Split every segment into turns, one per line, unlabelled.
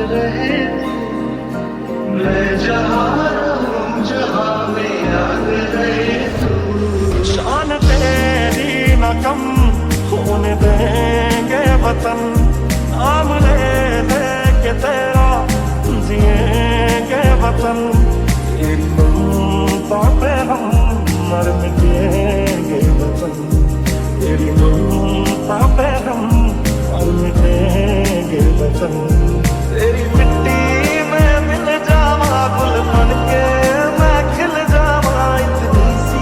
रहे तू, मैं जहाँ रहूं जहाँ में याद रहे तू।
शान तेरी न कम होने देंगे वतन, नाम ले लेके तेरा जिएंगे वतन। तेरी ममता पे हम मर मिटेंगे वतन, तेरी ममता पे हम मर मिटेंगे वतन। तेरी मिट्टी में मिल जावा गुल बन के मैं खिल जावा, इतनी सी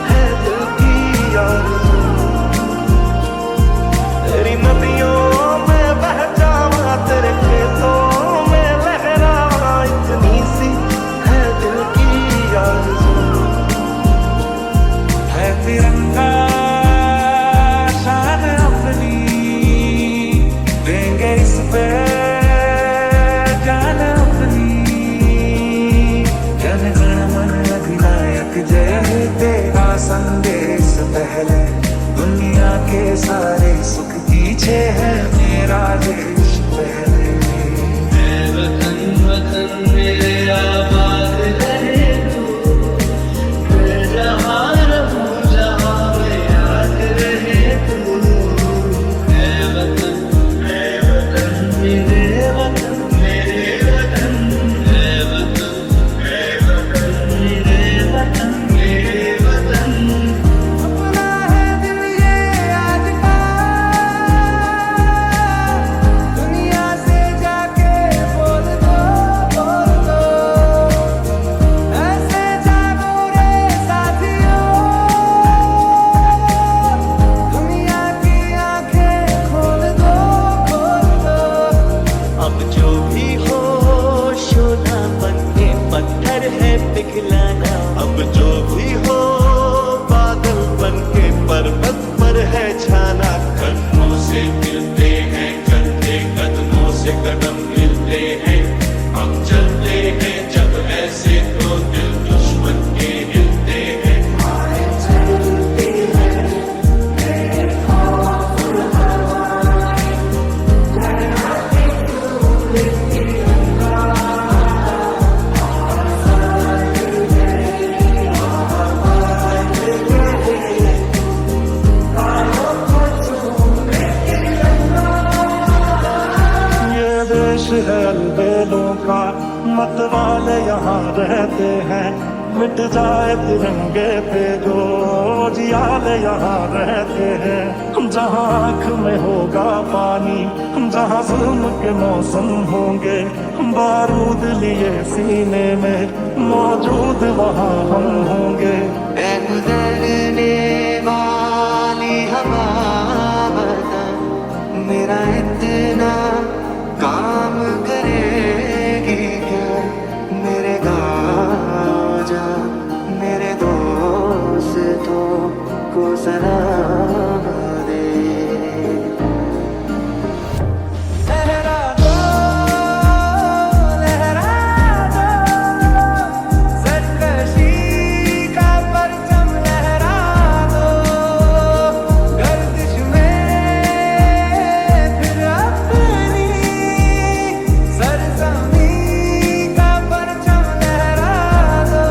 है दिल की आरज़ू। तेरी नदियों में बह जावा, तेरे खेतों में लहरावा, इतनी सी है दिल की आरज़ू। है तिरंगा शान अपनी, देंगे इस पे जान अपनी। जन गण मन अधिनायक जय हे तेरा संदेश पहले, दुनिया के सारे सुख पीछे है मेरा देश पहले।
वतन वतन मेरे आबाद रहे तू, मैं जहाँ रहूं जहाँ में याद रहे तू। वतन मेरे वतन, मेरे वतन, वतन मेरे वतन, मेरे वतन।
अपना है दिल ये आज का, दुनिया से जाके बोल दो, बोल दो। ऐसे जागो रे साथियों, दुनिया की आंखें खोल दो, खोल दो।
अब जो भी हो शोधा बन के पत्थर है पिघलाना, अब जो भी हो बादल बन के पर्वत पर है छाना।
कदमों से मिलते हैं चलते, कदमों से कदम मिलते हैं, हम चलते हैं जब ऐसे तो दिल दुश्मन के हिलते हैं।
ये देश है अलबेलों का, मत वाले यहाँ रहते हैं। मिट जाए तिरंगे पे जो जियाले यहाँ रहते हैं। जहाँ आँख में होगा पानी, जहाँ जुल्म के मौसम होंगे, बारूद लिए सीने में मौजूद वहाँ हम होंगे।
गुजरने वाली हवा बता, मेरा इतना काम करेगी क्या? मेरे गाँव जा मेरे दोस्तों को सलाम दे।
लहरा दो, लहरा दो, सरकशी का परचम लहरा दो। गर्दिश में फिर अपनी सरजमीं का परचम लहरा दो।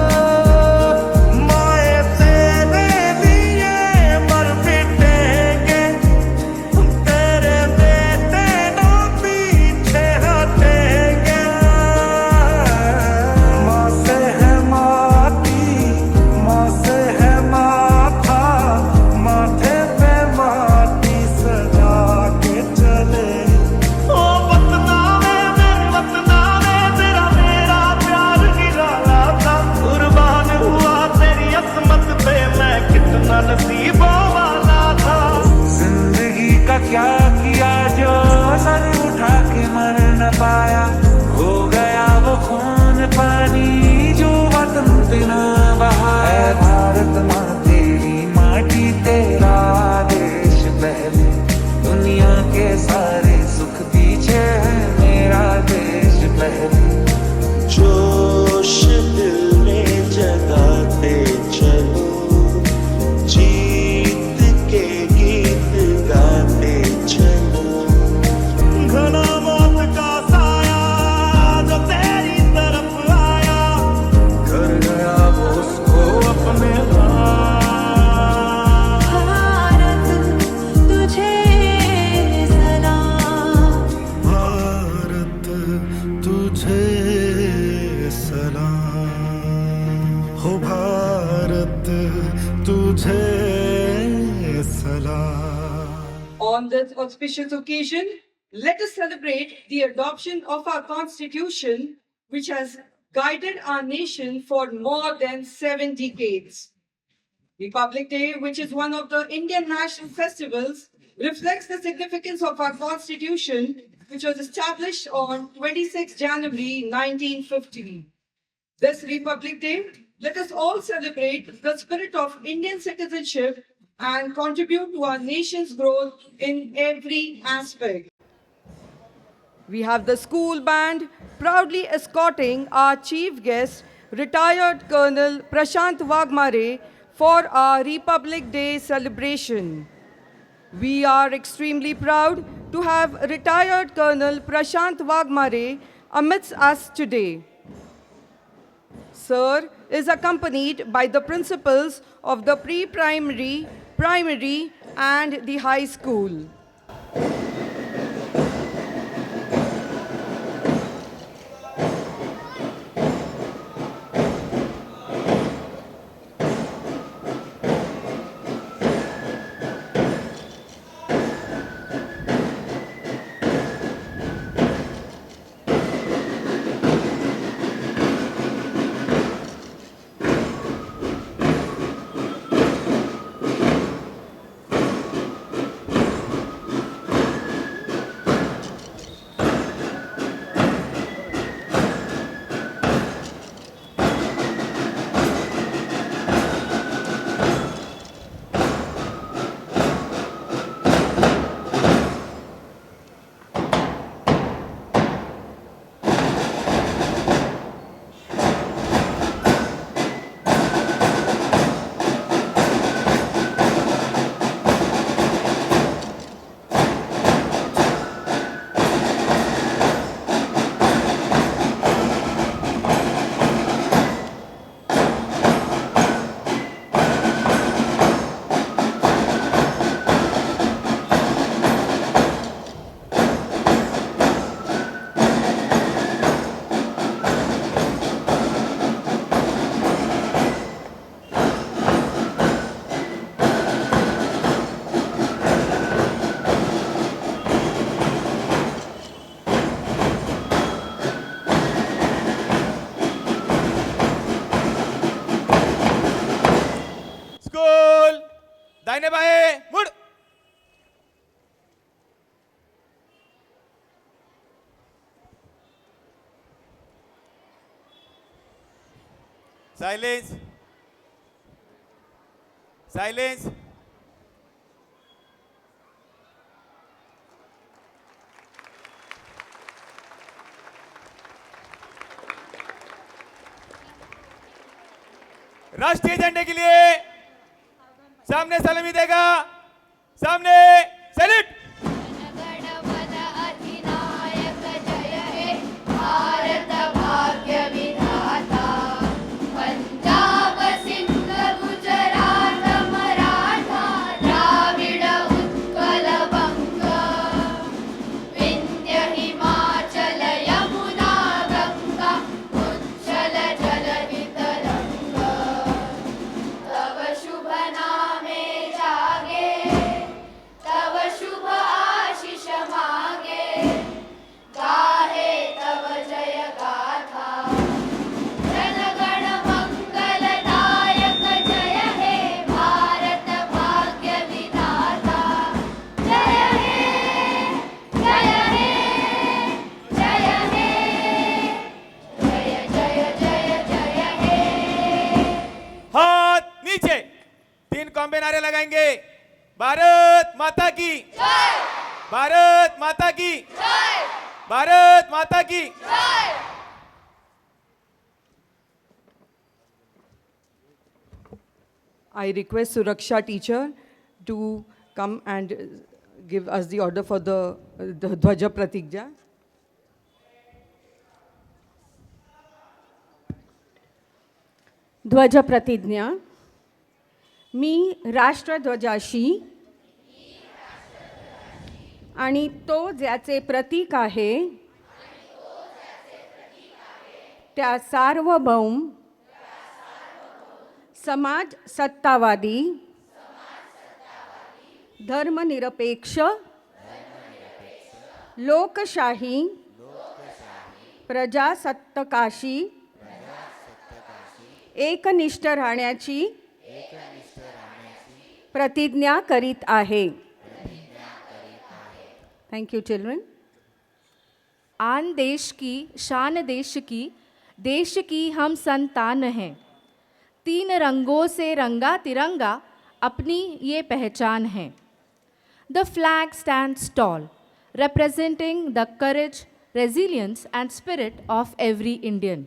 माए तेरे लिए मर मिटेंगे, तेरे बेटे ना पीछे हटेंगे। माँ से है माटी, माँ से है माथा, माथे पे माटी सजा के चले। ओ वतना में मेरे वतना में तेरा मेरा प्यार निराला था। कुर्बान हुआ तेरी अजमत पे मैं कितना नसीबों वाला था। जिंदगी का क्या किया जो सर उठा के मर न पाया, हो गया वो खून पानी जो वतन पे न बहाया। भारत माँ तेरी माटी तेरा देश पहले, दुनिया के सारे सुख पीछे है मेरा देश पहले।
जोश दिल में जगाते चलो, जीत के गीत गाते चलो।
घना मौत का साया तुझे सलाम हो भारत तुझे सलाम.
On this auspicious occasion, let us celebrate the adoption of our Constitution, which has guided our nation for more than 7 decades. Republic Day, which is one of the Indian national festivals, reflects the significance of our Constitution, which was established on 26 January 1950. This Republic Day, let us all celebrate the spirit of Indian citizenship and contribute to our nation's growth in every aspect. We have the school band proudly escorting our chief guest, retired Colonel Prashant Wagmare, for our Republic Day celebration. We are extremely proud to have retired Colonel Prashant Wagmare amidst us today. Sir is accompanied by the principals of the pre-primary, primary, and the high school.
School दाहिने बाएं मुड़. Silence silence. राष्ट्रीय झंडे के लिए सामने सलामी देगा. सामने सैल्यूट.
जनगणमन अधिनायक जय हे भारत भाग्य विधाता. पंजाब सिंध गुजरात मराठा द्राविड उत्कल बंग. विंध्य हिमाचल यमुना गंगा उज्जल जलधि तरंग. तव शुभ नामे जागे तव शुभ आशीष मागे. गाहे तव जय गाथा. जनगण मंगलदायक जय हे भारत भाग्य विधाता. जय हे जय हे जय हे जय जय जय जय हे.
हाथ नीचे. 3 कॉम्बे नारे लगाएंगे. भारत माता की
जय
भारत माता की
जय
भारत माता की.
जय.
I request Suraksha teacher to come and give us the order for the Dhwaja Pratigya.
ध्वज प्रतिज्ञा. मी राष्ट्रध्वजाशी आणि तो ज्याचे प्रतीक आहे त्या सार्वभौम समाज सत्तावादी धर्मनिरपेक्ष लोकशाही प्रजासत्ताकाशी एकनिष्ठ राहण्याची प्रतिज्ञा करीत आहे. Thank you children.
आन देश की शान देश की हम संतान हैं. 3 रंगों से रंगा तिरंगा अपनी ये पहचान है. The flag stands tall, representing the courage, resilience and spirit of every Indian.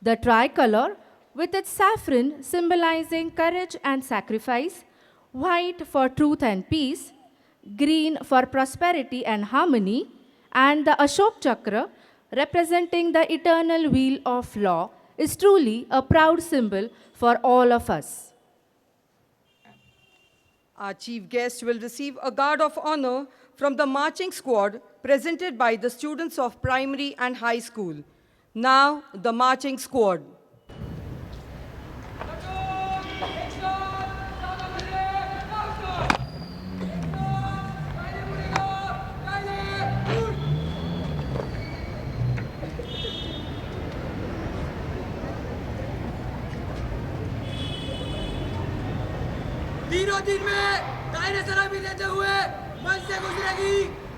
The tricolor, with its saffron symbolizing courage and sacrifice, white for truth and peace, green for prosperity and harmony, and the Ashok Chakra, representing the eternal wheel of law, is truly a proud symbol for all of us.
Our chief guest will receive a guard of honor from the marching squad presented by the students of primary and high school. Now, the marching squad.
तीनों दिन में दायरे सलामी लेते हुए मन से गुजरेगी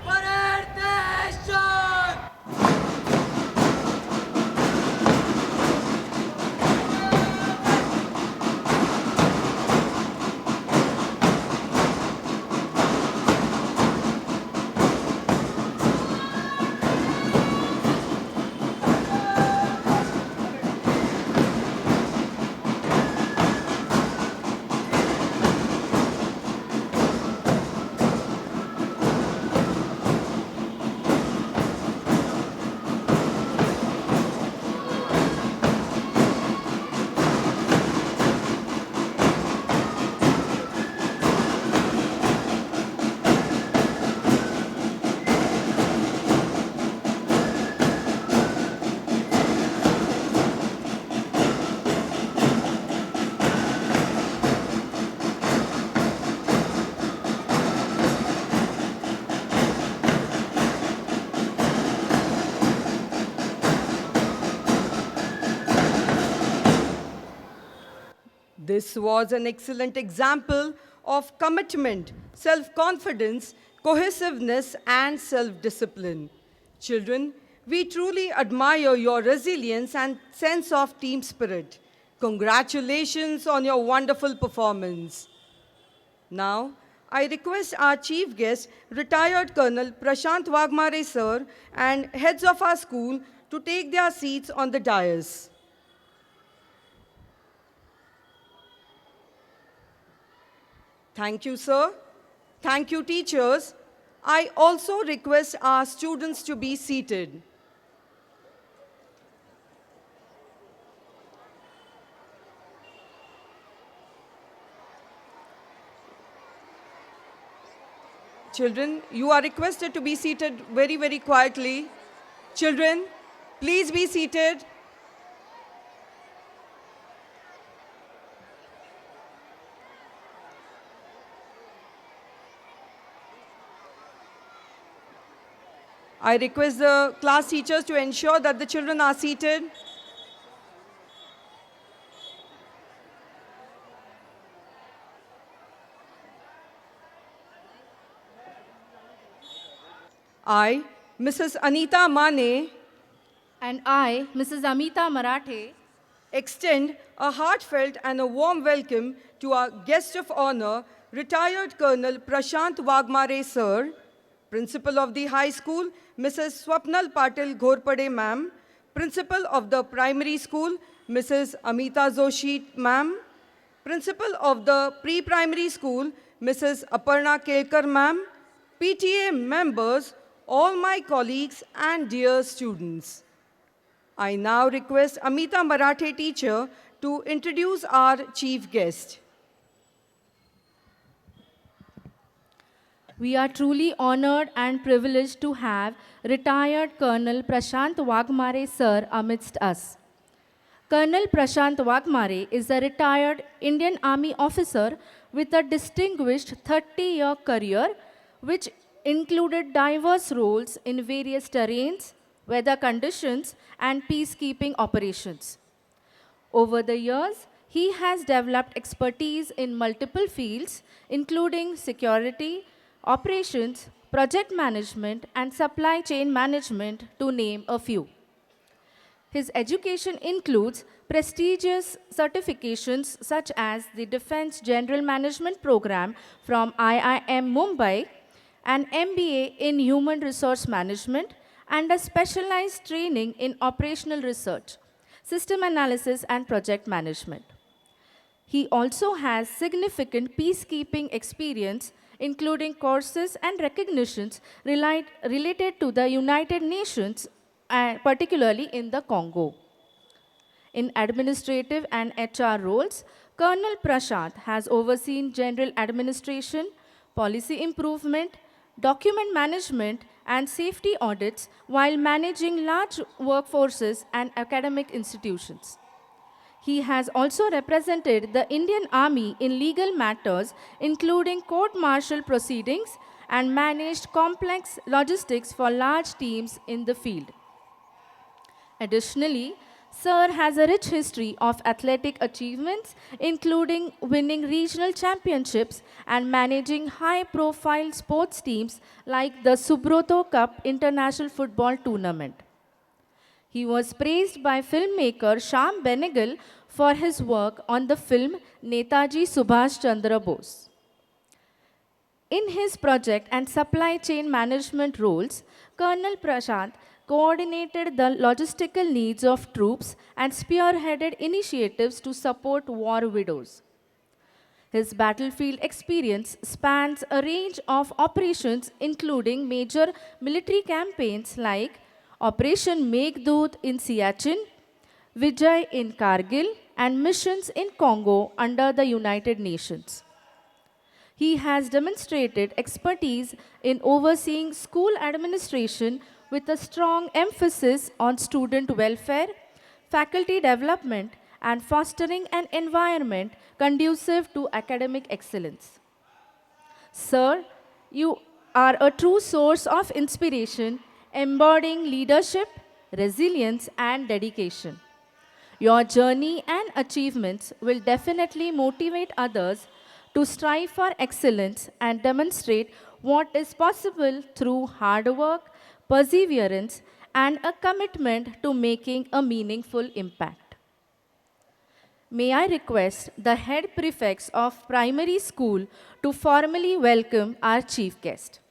परेड देशर.
This was an excellent example of commitment, self-confidence, cohesiveness, and self-discipline. Children, we truly admire your resilience and sense of team spirit. Congratulations on your wonderful performance. Now, I request our chief guest, retired Colonel Prashant Wagmare sir, and heads of our school to take their seats on the dais. Thank you, sir. Thank you, teachers. I also request our students to be seated. Children, you are requested to be seated very, very quietly. Children, please be seated. I request the class teachers to ensure that the children are seated. I, Mrs. Anita Mane,
And I, Mrs. Amita Marathe,
extend a heartfelt and a warm welcome to our guest of honor, retired Colonel Prashant Wagmare sir, Principal of the High School, Mrs. Swapnal Patil Ghorpade ma'am, Principal of the Primary School, Mrs. Amita Joshi ma'am, Principal of the Pre-Primary School, Mrs. Aparna Kelkar ma'am, PTA members, all my colleagues and dear students. I now request Amita Marathe teacher to introduce our chief guest.
We are truly honored and privileged to have retired Colonel Prashant Wagmare sir amidst us. Colonel Prashant Wagmare is a retired Indian Army officer with a distinguished 30-year career which included diverse roles in various terrains, weather conditions, and peacekeeping operations. Over the years, he has developed expertise in multiple fields, including security, operations, project management, and supply chain management, to name a few. His education includes prestigious certifications such as the Defense General Management Program from IIM Mumbai, an MBA in Human Resource Management, and a specialized training in operational research, system analysis, and project management. He also has significant peacekeeping experience, including courses and recognitions related to the United Nations, particularly in the Congo. In administrative and HR roles, Colonel Prashant has overseen general administration, policy improvement, document management, and safety audits while managing large workforces and academic institutions. He has also represented the Indian Army in legal matters, including court-martial proceedings, and managed complex logistics for large teams in the field. Additionally, Sir has a rich history of athletic achievements, including winning regional championships and managing high-profile sports teams like the Subroto Cup International Football Tournament. He was praised by filmmaker Shyam Benegal for his work on the film Netaji Subhash Chandra Bose. In his project and supply chain management roles, Colonel Prashant coordinated the logistical needs of troops and spearheaded initiatives to support war widows. His battlefield experience spans a range of operations, including major military campaigns like Operation Meghdoot in Siachen, Vijay in Kargil, and missions in Congo under the United Nations. He has demonstrated expertise in overseeing school administration with a strong emphasis on student welfare, faculty development, and fostering an environment conducive to academic excellence. Sir, you are a true source of inspiration, embodying leadership, resilience, and dedication. Your journey and achievements will definitely motivate others to strive for excellence and demonstrate what is possible through hard work, perseverance, and a commitment to making a meaningful impact. May I request the head prefects of primary school to formally welcome our chief guest.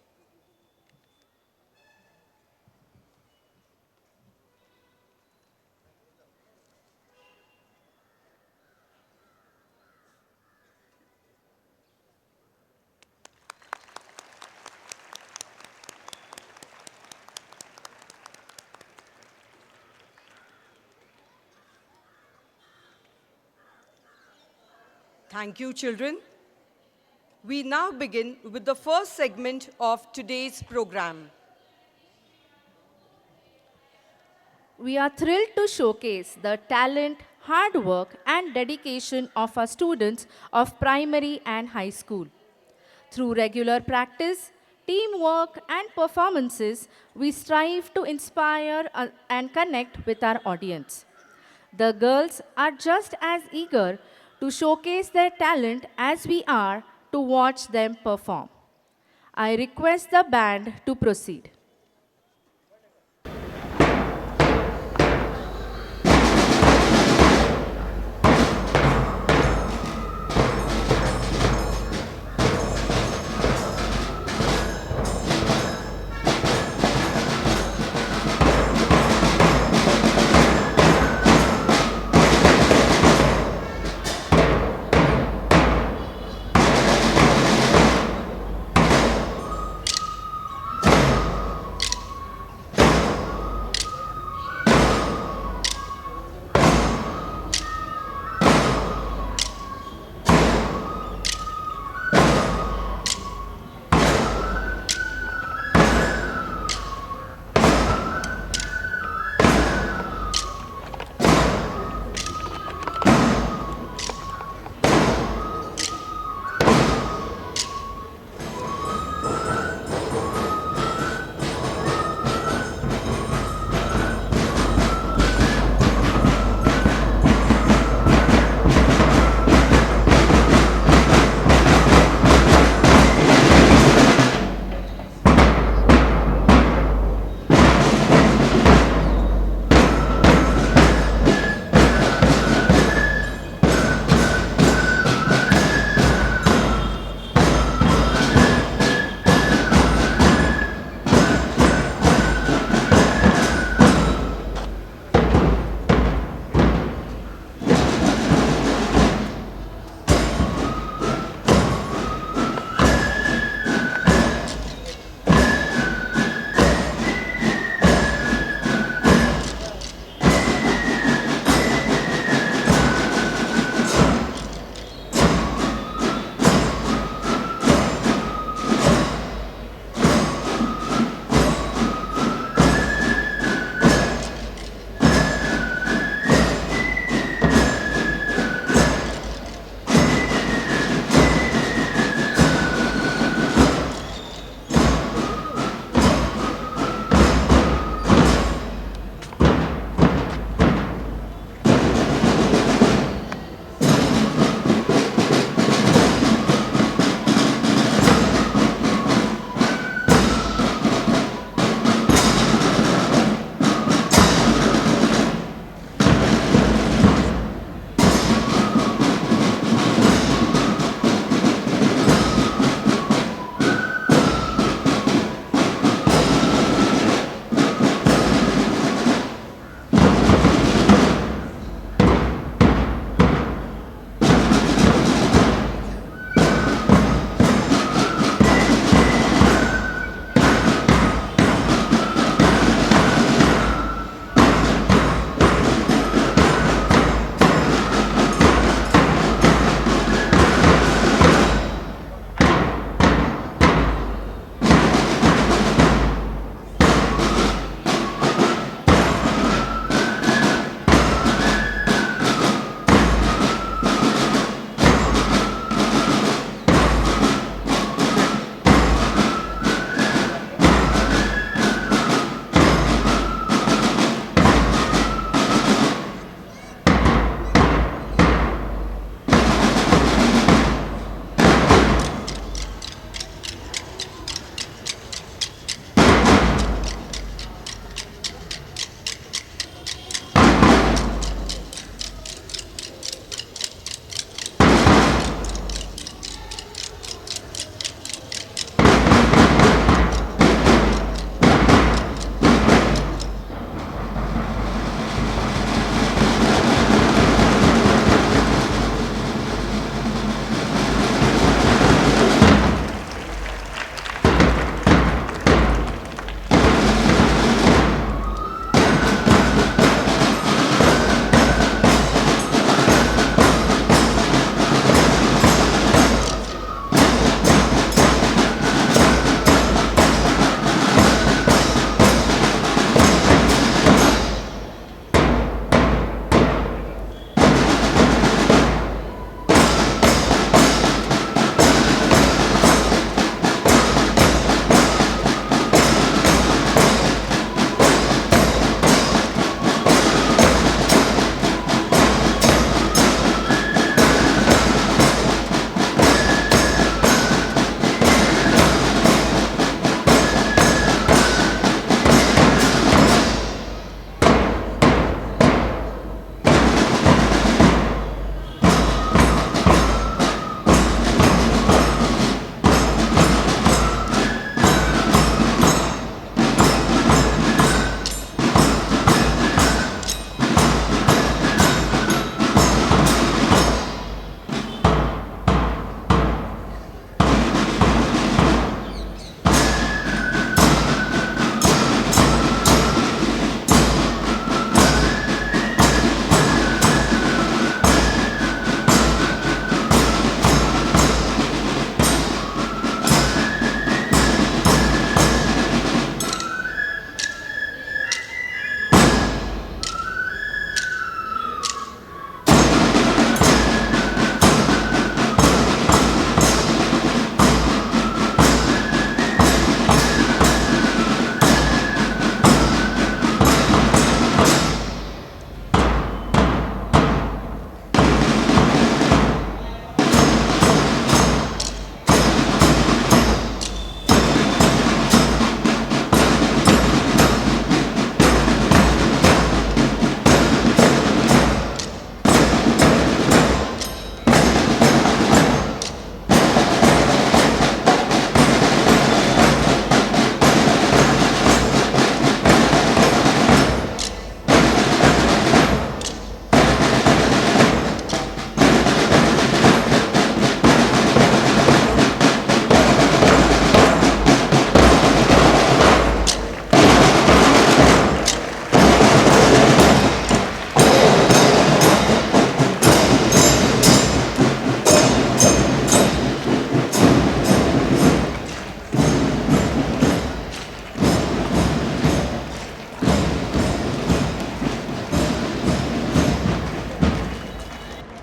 Thank you, children. We now begin with the first segment of today's program.
We are thrilled to showcase the talent, hard work, and dedication of our students of primary and high school. Through regular practice, teamwork, and performances, we strive to inspire and connect with our audience. The girls are just as eager to showcase their talent as we are to watch them perform. I request the band to proceed.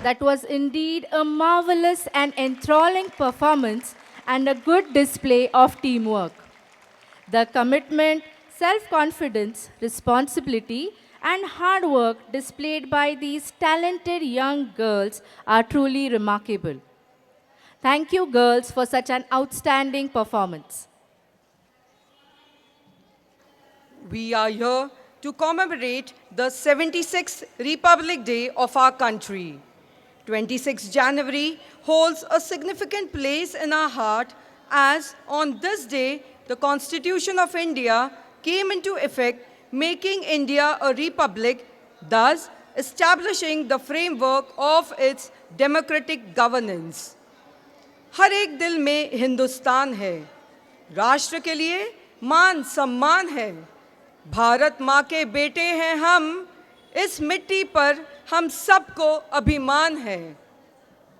That was indeed a marvelous and enthralling performance and a good display of teamwork. The commitment, self confidence, responsibility, and hard work displayed by these talented young girls are truly remarkable. Thank you, girls, for such an outstanding performance.
We are here to commemorate the 76th Republic Day of our country. 26 January holds a significant place in our heart as on this day the Constitution of India came into effect, making India a republic, thus establishing the framework of its democratic governance. हर एक दिल में हिंदुस्तान है, राष्ट्र के लिए मान सम्मान है, भारत माँ के बेटे हैं हम, इस मिट्टी पर हम सबको अभिमान है.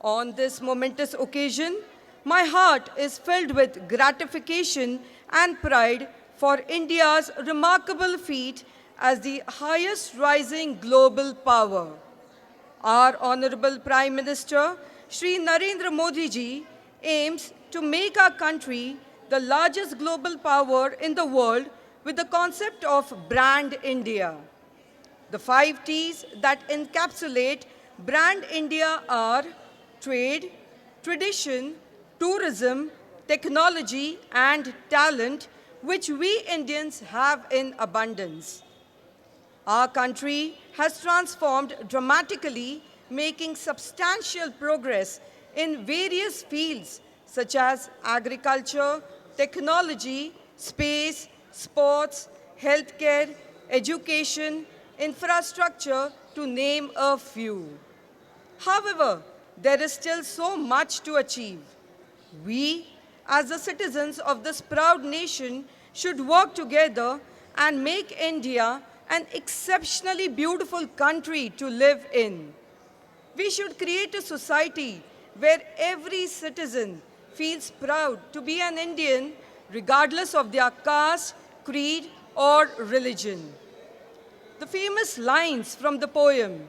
On this momentous occasion, my heart is filled with gratification and pride for India's remarkable feat as the highest rising global power. Our Honorable Prime Minister, Shri Narendra Modi ji, aims to make our country the largest global power in the world with the concept of Brand India. The 5 T's that encapsulate Brand India are trade, tradition, tourism, technology, and talent, which we Indians have in abundance. Our country has transformed dramatically, making substantial progress in various fields such as agriculture, technology, space, sports, healthcare, education, infrastructure, to name a few. However, there is still so much to achieve. We, as the citizens of this proud nation, should work together and make India an exceptionally beautiful country to live in. We should create a society where every citizen feels proud to be an Indian regardless of their caste, creed, or religion. The famous lines from the poem,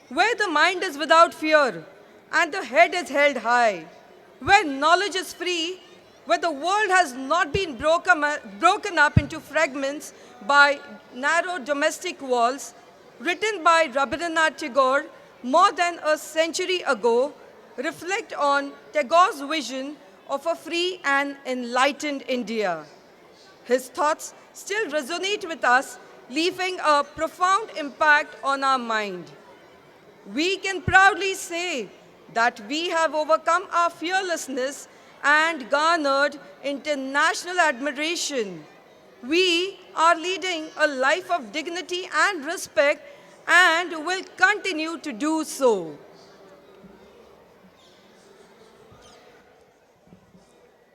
where the mind is without fear and the head is held high, where knowledge is free, where the world has not been broken up into fragments by narrow domestic walls, written by Rabindranath Tagore more than a century ago, reflect on Tagore's vision of a free and enlightened India. His thoughts still resonate with us, leaving a profound impact on our mind. We can proudly say that we have overcome our fearlessness and garnered international admiration. We are leading a life of dignity and respect and will continue to do so.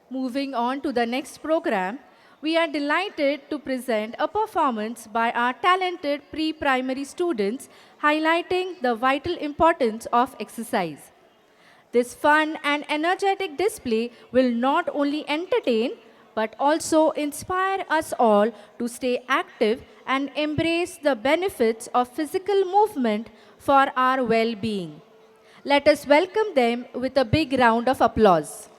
Moving on to the next program, we are delighted to present a performance by our talented pre-primary students highlighting the vital importance of exercise. This fun and energetic display will not only entertain but also inspire us all to stay active and embrace the benefits of physical movement for our well-being. Let us welcome them with a big round of applause.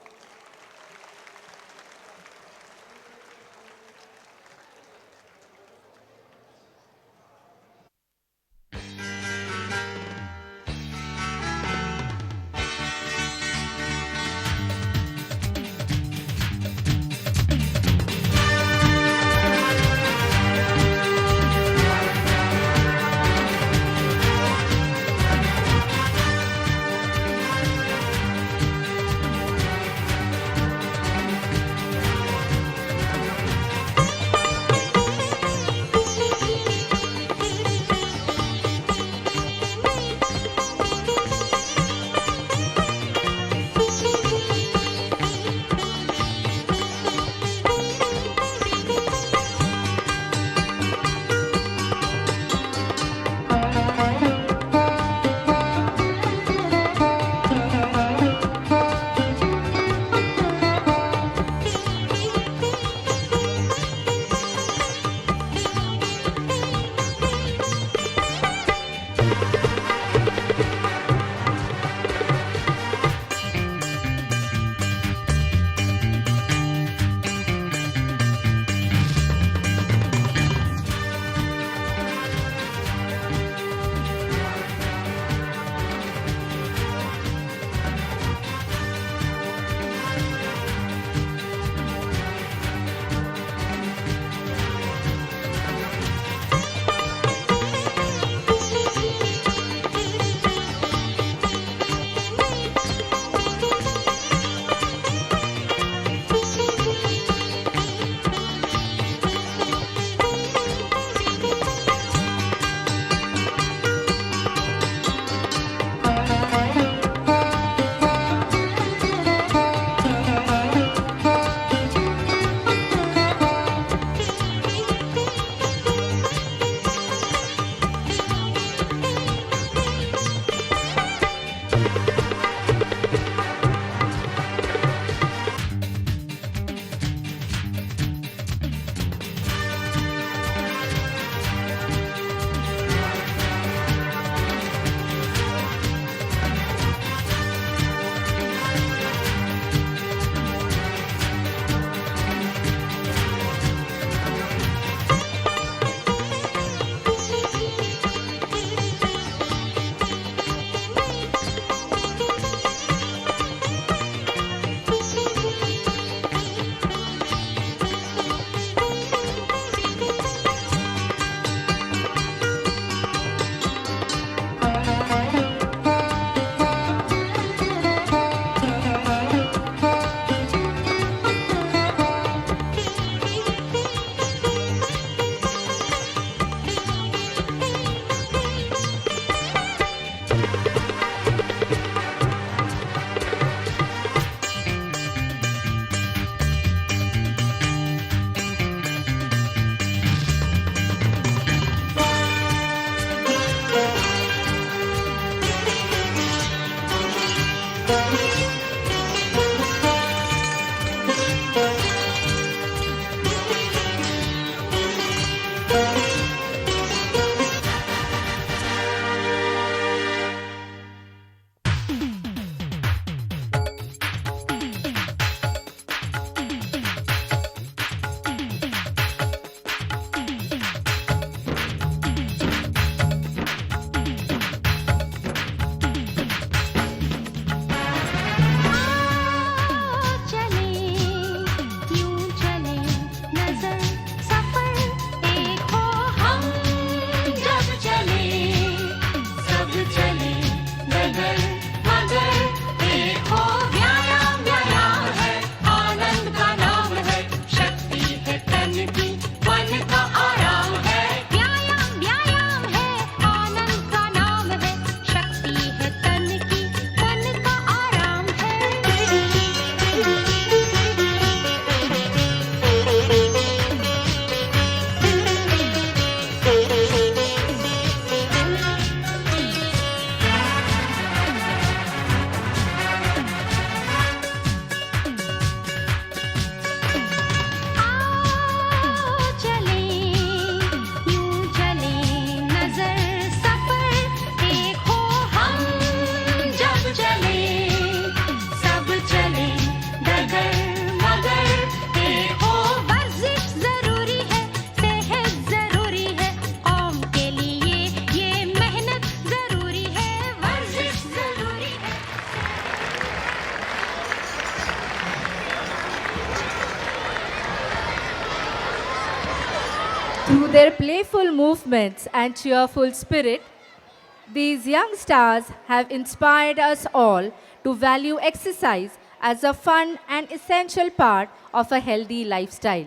playful movements and cheerful spirit, these young stars have inspired us all to value exercise as a fun and essential part of a healthy lifestyle.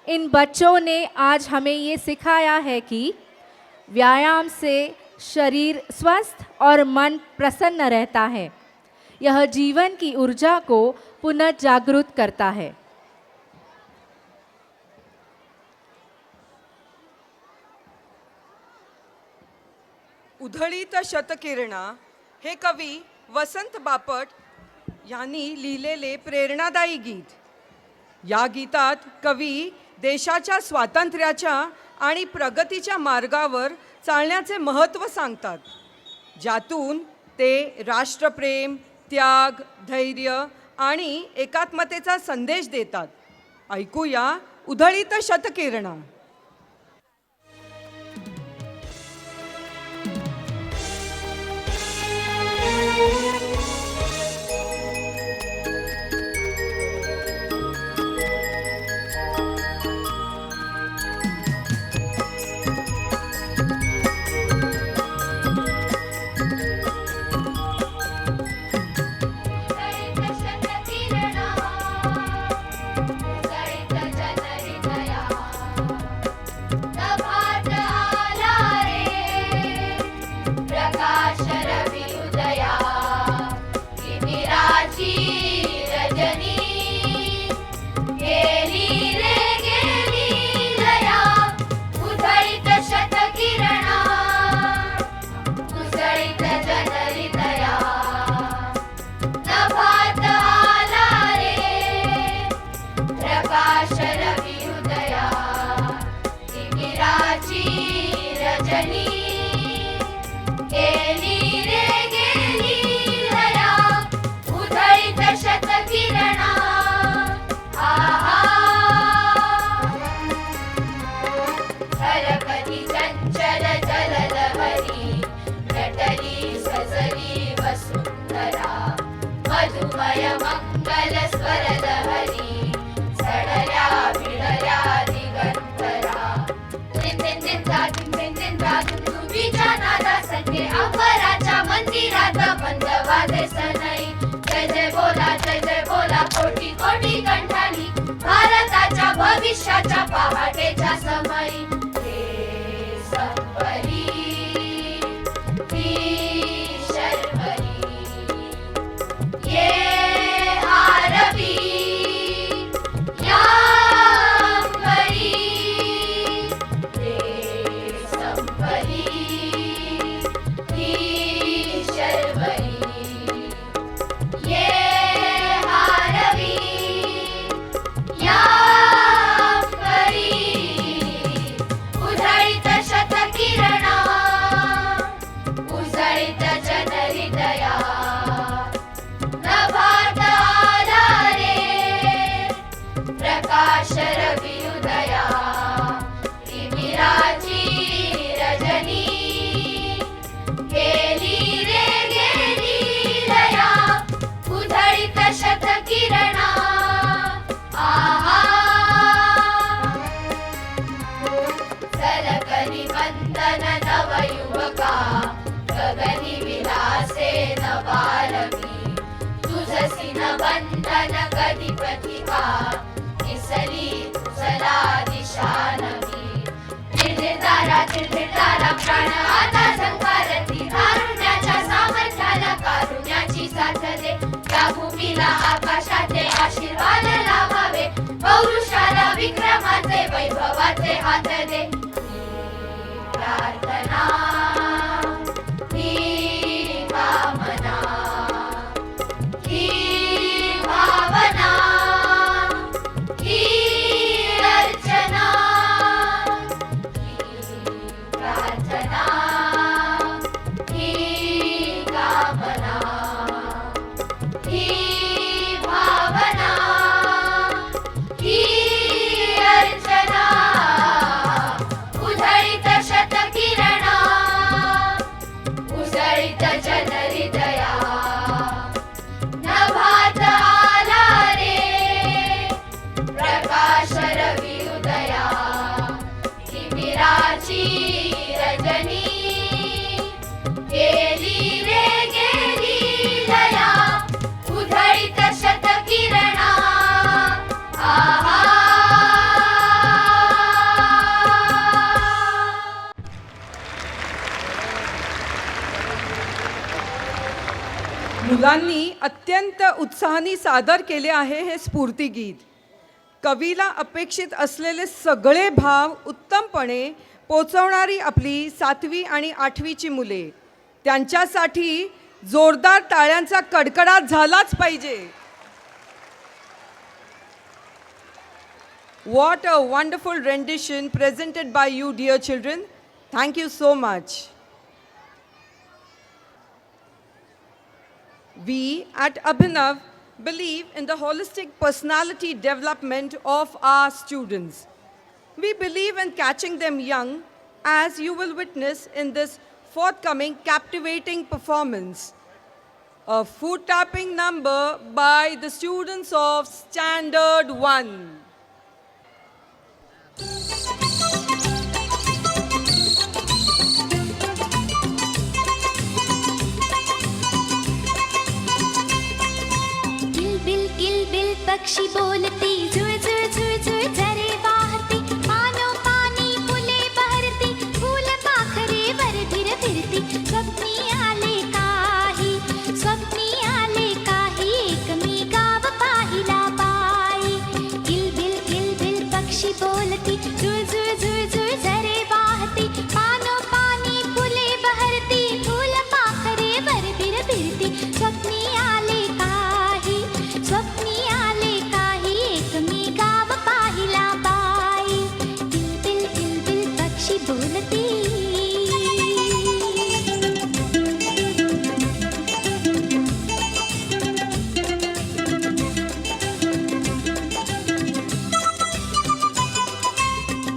इन बच्चों ने आज हमें ये सिखाया है कि व्यायाम से शरीर स्वस्थ और मन प्रसन्न रहता है। यह जीवन की ऊर्जा को पुनर्जागृत करता है।
उधळीत शतकिरणा हे कवी वसंत बापट यांनी लिहिलेले प्रेरणादायी गीत. या गीतात कवी देशाच्या स्वातंत्र्याच्या आणि प्रगतीच्या मार्गावर चालण्याचे महत्त्व सांगतात, ज्यातून ते राष्ट्रप्रेम, त्याग, धैर्य आणि एकात्मतेचा संदेश देतात. ऐकूया उधळीत शतकिरणा.
भारताच्या भविष्याच्या पहाटेच्या समयी हे संपरी ही शर्वरी ये हारवी या अंबरी हे संपरी ही शर्वरी ये हारवी या उधळीत शतकिरणा उजळीत जनहृदया नभात आला रे प्रकाश रवी उदया तिमिराची रजनी गेली रे गेली लया उधळीत शतकिरणा वंदन नवयुवका गगनी विलासे नवारवी तुझसी न बंधन कधी प्रतिभा निसली तुझला दिशा नवी निर्धारा प्राण आता संकारती कारुण्याच्या सामर्थ्याला कारुण्याची साथ दे या भूमीला आकाशाचे आशीर्वाद लाभावे पौरुषाला विक्रमाचे वैभवाचे हात दे प्रार्थना ही कामना ही भावना ही अर्चना ही प्रार्थना ही कामना ही भावना ही अर्चना उधळीत शतकिरणा उजळीत जनहृदया नभात आला रे प्रकाश रवी उदया तिमिरा गेली रे गेली लया उधळीत शतकिरणा आहा
मुलांनी अत्यंत उत्साहाने सादर केले आहे हे स्फूर्तिगीत. कवीला अपेक्षित असलेले सगळे भाव उत्तमपणे पोचवणारी आपली 7वी आणि 8वीची मुले, त्यांच्यासाठी जोरदार टाळ्यांचा कडकडाट झालाच पाहिजे. What a wonderful rendition presented by you, dear children. Thank you so much. We at Abhinav believe in the holistic personality development of our students. We believe in catching them young, as you will witness in this forthcoming captivating performance. A foot tapping number by the students of Standard 1.
किलबिल पक्षी बोलती झुळ झुळ झुळ झुळ झरे वाहती पानो पानी फुले बहरती फूल पाखरे वर फिर फिरती स्वप्नी आले काही एक मी गाव पाहिला बाई किलबिल पक्षी बोलती झुळ झुळ झुळ झुळ झरे वाहती पानो पानी फुले बहरती फूल पाखरे वर फिर फिरती स्वप्नी आले काही एक मी गाव पाहिला बाई किलबिल पक्षी बोलती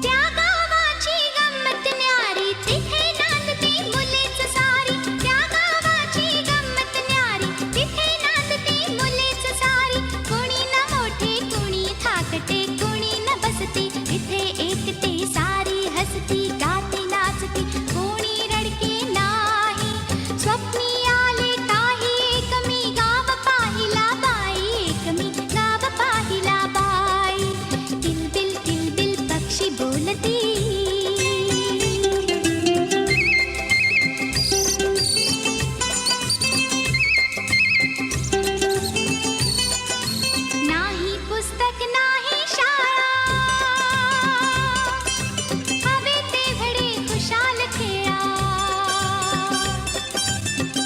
त्या गावाची गंमत न्यारी तिथे नांदती मुलेच सारी त्या गावाची गंमत न्यारी तिथे नांदती मुलेच सारी कोणी न मोठे कोणी थाकटे कोणी न बसते तिथे एकटे सारी हसती गाती नाचती कोणी रडके नाही स्वप्नी आले काही एक मी गाव पाहिला बाई एक मी गाव पाहिला बाई किलबिल पक्षी बोलती नाही पुस्तक नाही शाळा हवे तेवढे खुशाल खेळा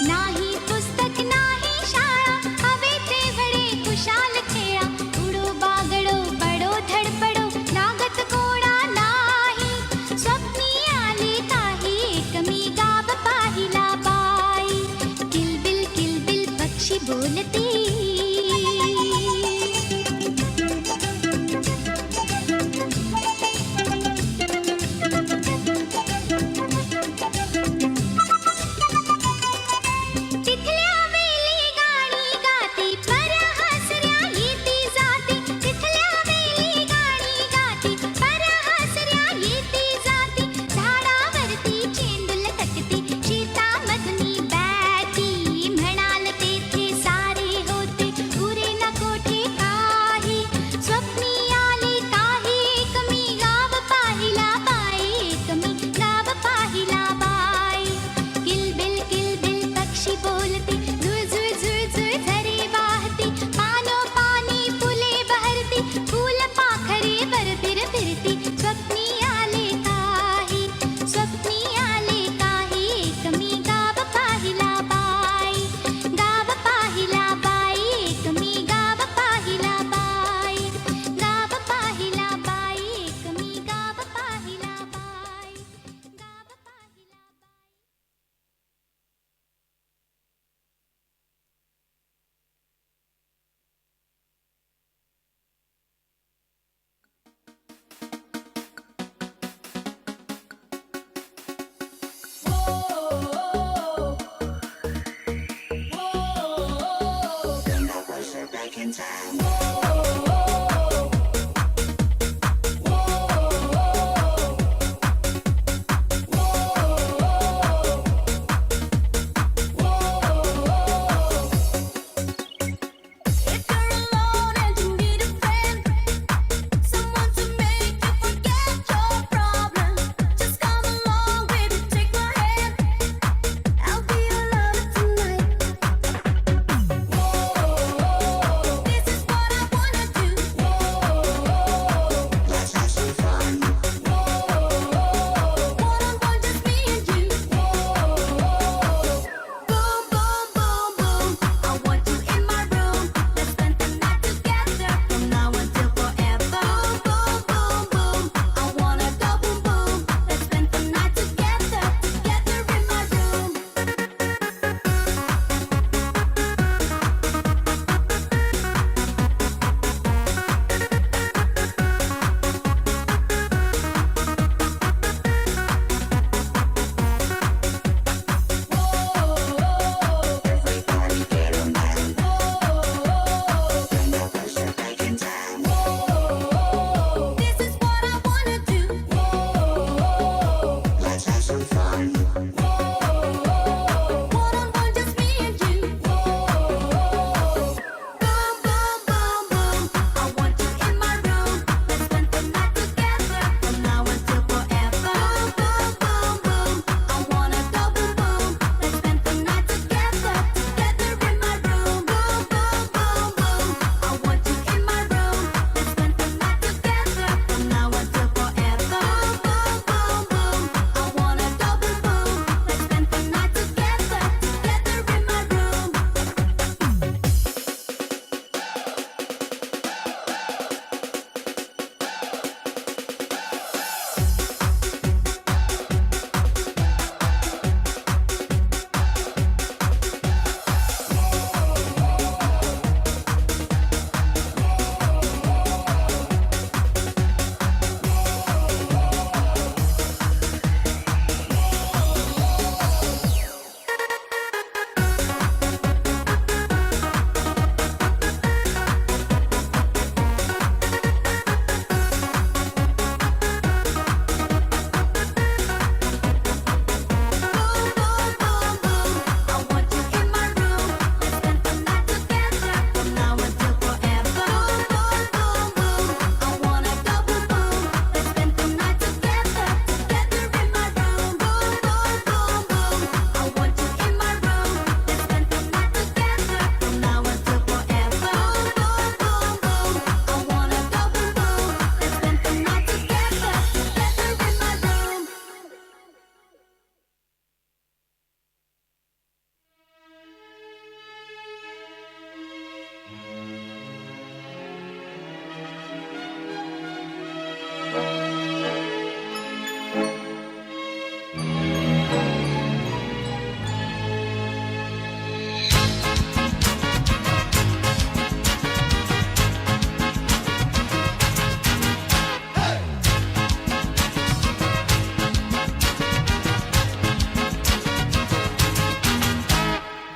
नाही पुस्तक नाही शाळा हवे तेवढे खुशाल खेळा उडो बागडो बडो धडपडो लागत कोणा नाही स्वप्नी आले काही एक मी गाव पाहिला बाई किलबिल पक्षी बोलती तिथल्या वेली गाणी गाती पऱ्या हसऱ्या येती जाती तिथल्या वेली गाणी गाती पऱ्या हसऱ्या येती जाती झाडावरती चेंडू लटकती शेतामधनी बॅटी म्हणाल तेथे सारे होते उरे न कोठे काही स्वप्नी आले काही एक मी गाव पाहिला बाई एक मी गाव पाहिला बाई किलबिल पक्षी बोलती झुळ झुळ झुळ झुळ झरे वाहती पानो पानी फुले बहरती फूल पाखरे वर फिर फिरती स्वप्नी आले काही एक मी गाव पाहिला बाई एक मी गाव पाहिला बाई एक मी गाव पाहिला by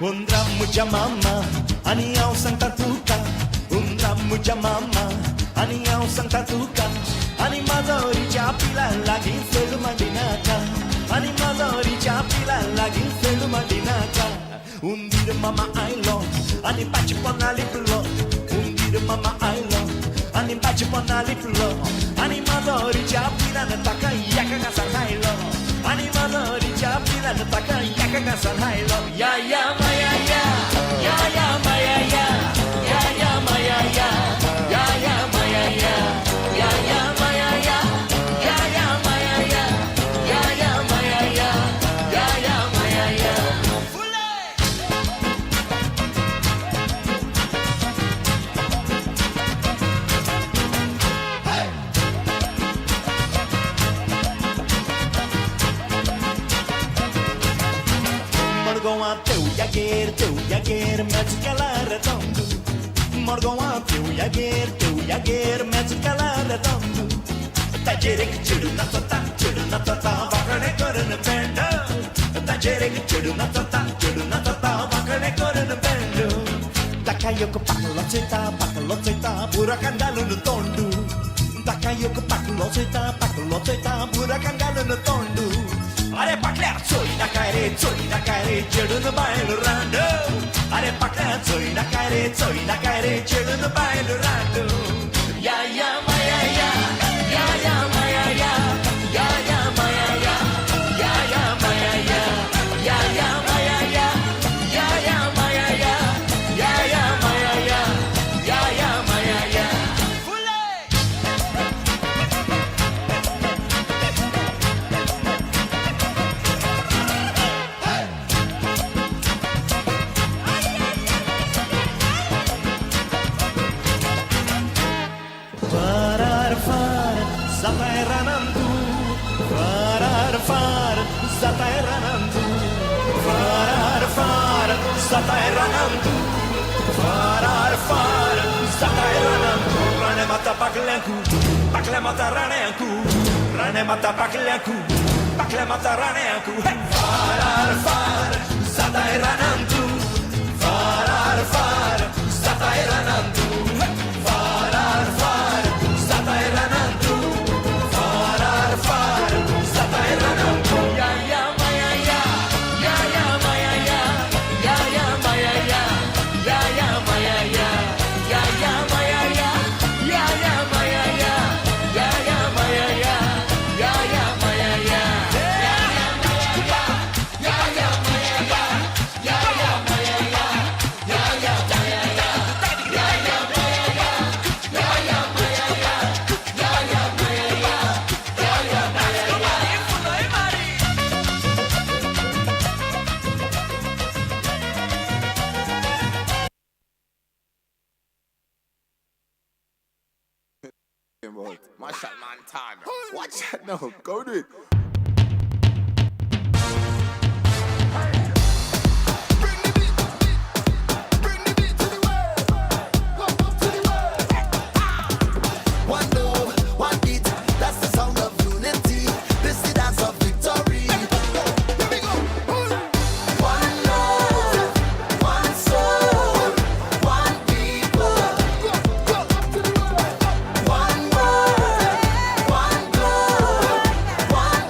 Undra muja mama, ani ao santa tuka. Undra muja mama, ani ao santa tuka. Ani mazoriच्या पिला लागी फेल मंडिनाका. Ani mazoriच्या पिला लागी fail मंडिनाका. Undir mama ailo, ani bate pona liplo. Undir mama ailo, ani bate pona liplo. Ani mazoriच्या पिला न taka yaka ga sarhailo. Ani mazoriच्या पिला न taka yaka ga sarhailo. Ya ya maya ya, ya ya maya ya, ya ya maya ya, ya ya maya ya, ya ya maya ya, ya ya maya ya, ya ya maya ya, ya ya maya ya. Morgoa teu yaguer, mete calar redondo. Morgoa teu yaguer, mete calar redondo. Tajerek chidu na tota, vakane korun bendo. Tajerek chidu na tota, vakane korun bendo. Takayoko paklo ceta, burakan galun tondu. Takayoko paklo ceta, burakan galun tondu. Are pakla choi na kai re chedun bail rando. Are pakla choi na kai re chedun bail rando. Ya ya maya ya, ya ya maya ya, ya ya maya ya, ya ya maya ya, ya ya maya ya, ya ya maya ya, ya ya maya ya, ya ya maya ya. Zatai ranandu, zatai ranandu, zatai ranandu. Rane mata pakle mata raneanku, rane mata pakle mata raneanku. Zatai ranandu, zatai ranandu, zatai ranandu, zatai ranandu. Ya ya maya ya, ya ya maya ya, ya ya maya ya, ya ya maya ya, ya ya maya ya, ya ya maya ya, ya ya maya ya, ya ya maya ya, ya ya maya ya, ya ya maya ya, ya ya maya ya, ya ya maya ya, ya ya maya ya, ya ya maya ya, ya ya maya ya, ya ya maya ya.
Marshall Montana. Watch that now. Go do it.
One love, one beat, that's the sound of unity. This is the dance of victory. Here we go. One love, one soul, one people. One word, one goal, one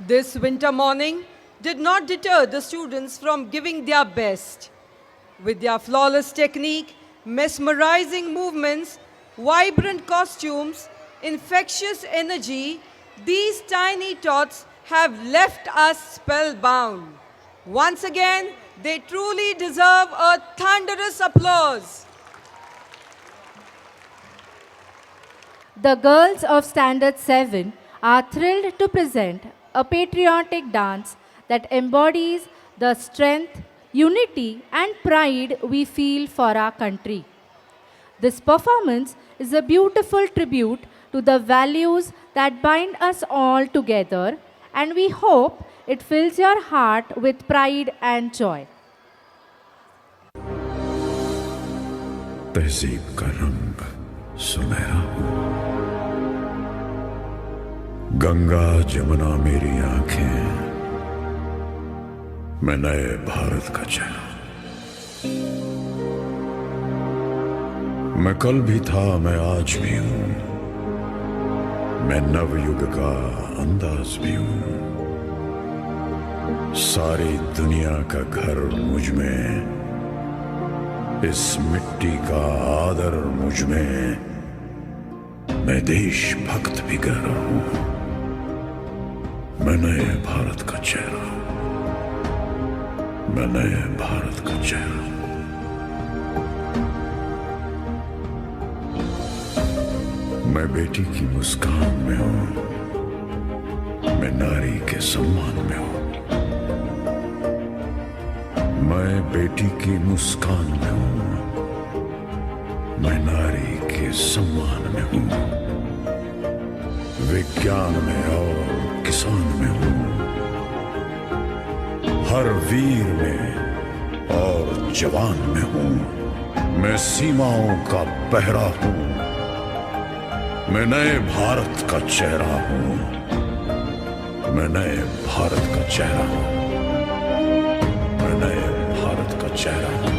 This winter morning did not deter the students from giving their best. With their flawless technique, mesmerizing movements, vibrant costumes, infectious energy, these tiny tots have left us spellbound. Once again, they truly deserve a thunderous applause.
The girls of Standard 7 are thrilled to present a patriotic dance that embodies the strength, unity, and pride we feel for our country. This performance is a beautiful tribute to the values that bind us all together, and we hope it fills your heart with pride and joy.
तहजीब का रंग सुनहरा हो, गंगा जमुना मेरी आंखें, मैं नए भारत का चेहरा। मैं कल भी था, मैं आज भी हूं, मैं नवयुग का अंदाज भी हूं। सारी दुनिया का घर मुझ में, इस मिट्टी का आदर मुझ में, मैं देशभक्त भी गहरा हूं, मैं नए भारत का चेहरा, मैं नए भारत का चेहरा। मैं बेटी की मुस्कान में हूं, मैं नारी के सम्मान में हूं, मैं बेटी की मुस्कान में हूं, मैं नारी के सम्मान में हूं, विज्ञान में और किसान में हूं, हर वीर में और जवान में हूं, मैं सीमाओं का पहरा हूं, मैं नए भारत का चेहरा हूं, मैं नए भारत का चेहरा हूं, मैं नए भारत का चेहरा हूं।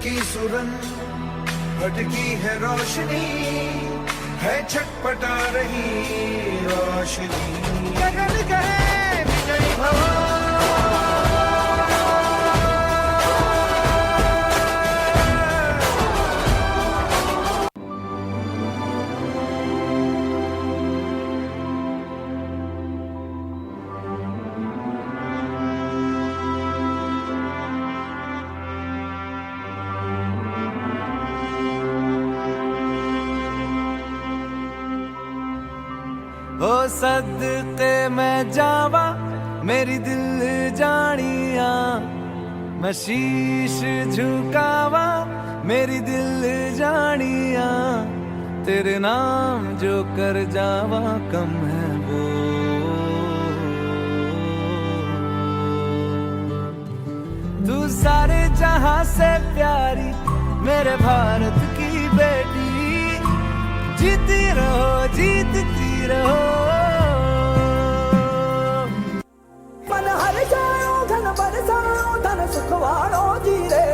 की सुरन भटकी है रोशनी, है छटपटा रही रोशनी, गगन कहे विजयी भव।
ओ सदके मैं जावा मेरी दिल जानिया, मैं शीश झुकावा मेरी दिल जानिया, तेरे नाम जो कर जावा कम है वो। तू सारे जहां से प्यारी मेरे भारत की बेटी, जीती रहो जीतती रहो।
मन हर जाओ धन बरसाओ धन सुखवाड़ो जी रे,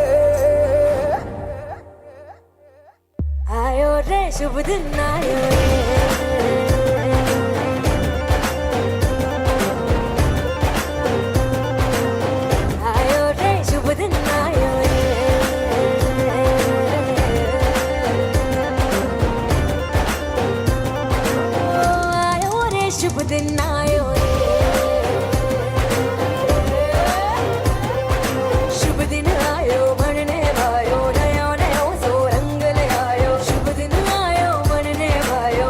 आयो रे शुभ दिन आयो रे, आयो रे शुभ दिन आयो रे, आयो रे शुभ दिन आयो रे, शुभ दिन आयो बनने भायो, नया नया सो रंग ले आयो, शुभ दिन आयो बनने भायो,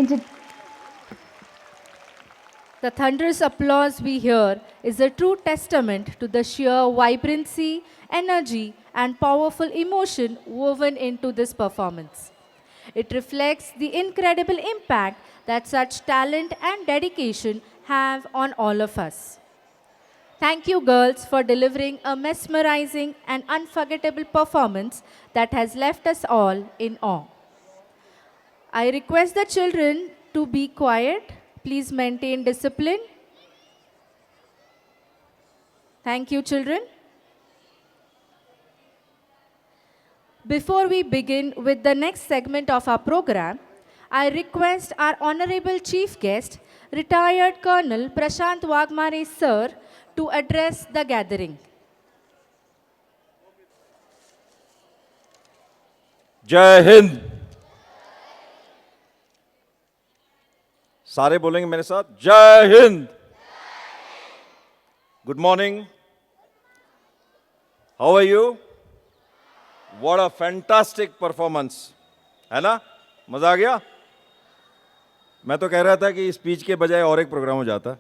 talented.
The thunderous applause we hear is a true testament to the sheer vibrancy, energy, and powerful emotion woven into this performance. It reflects the incredible impact that such talent and dedication have on all of us. Thank you, girls, for delivering a mesmerizing and unforgettable performance that has left us all in awe. I request the children to be quiet. Please maintain discipline. Thank you, children. Before we begin with the next segment of our program, I request our Honorable Chief Guest, retired Colonel Prashant Wagmare Sir, to address the gathering.
जय हिंद। सारे बोलेंगे मेरे साथ, जय हिंद। Good morning, how are you? What a fantastic performance, है ना? मजा आ गया? मैं तो कह रहा था कि स्पीच के बजाय और एक प्रोग्राम हो जाता।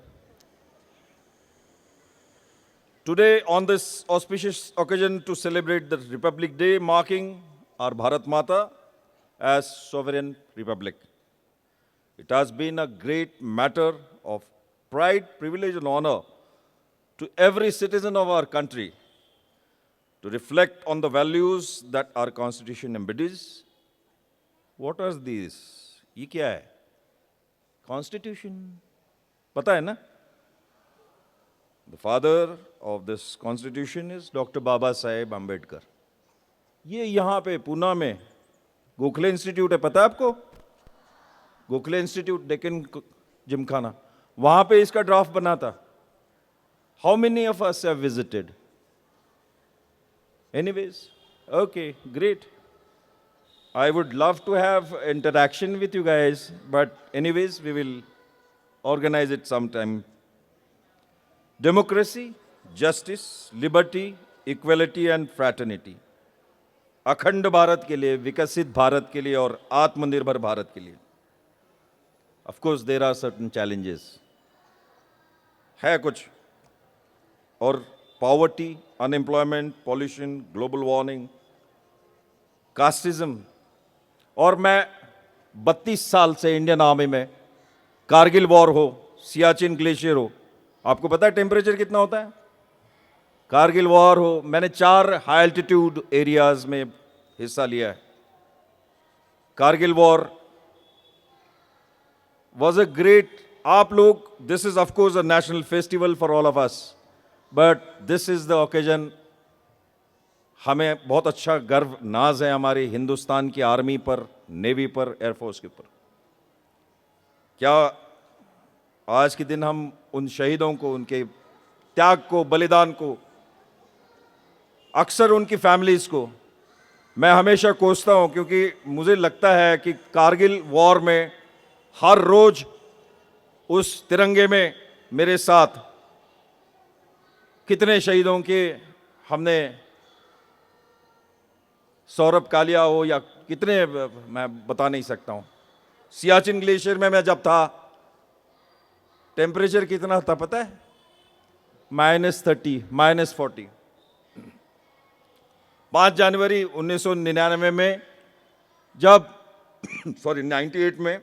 Today, on this auspicious occasion to celebrate the Republic Day, marking our Bharat Mata as sovereign republic, it has been a great matter of pride, privilege, and honor to every citizen of our country to reflect on the values that our Constitution embodies. What are these? ये क्या है? Constitution, पता है ना? The father of this constitution is Dr. Baba Saheb Ambedkar. ये यहाँ पे पूना में गोखले इंस्टीट्यूट है, पता है आपको? गोखले इंस्टीट्यूट, डेक्कन जिमखाना, वहाँ पे इसका ड्राफ्ट बना था. How many of us have visited? Anyways, okay, great. I would love to have interaction with you guys, but anyways, we will organize it sometime. Democracy, justice, liberty, equality and fraternity. अखंड भारत के लिए, विकसित भारत के लिए और आत्मनिर्भर भारत के लिए. Of course, there are certain challenges. है कुछ. और poverty, unemployment, pollution, global warming, casteism. और मैं 32 साल से इंडियन आर्मी में, कारगिल वॉर हो, सियाचिन ग्लेशियर हो, आपको पता है टेम्परेचर कितना होता है? कारगिल वॉर हो, मैंने 4 हाई एल्टीट्यूड एरियाज में हिस्सा लिया है. Kargil war was a great, आप लोग, this is of course a national festival for all of us, but this is the occasion. हमें बहुत अच्छा गर्व, नाज है हमारे हिंदुस्तान की आर्मी पर, नेवी पर, एयरफोर्स के ऊपर. क्या आज के दिन हम उन शहीदों को, उनके त्याग को, बलिदान को, अक्सर उनकी फैमिलीज को मैं हमेशा कोसता हूं, क्योंकि मुझे लगता है कि कारगिल वॉर में हर रोज उस तिरंगे में मेरे साथ कितने शहीदों के हमने, सौरभ कालिया हो या कितने, मैं बता नहीं सकता हूं. सियाचिन ग्लेशियर में मैं जब था, टेम्परेचर कितना था पता है? -30, -40. 5 जनवरी 1999 में जब 98 में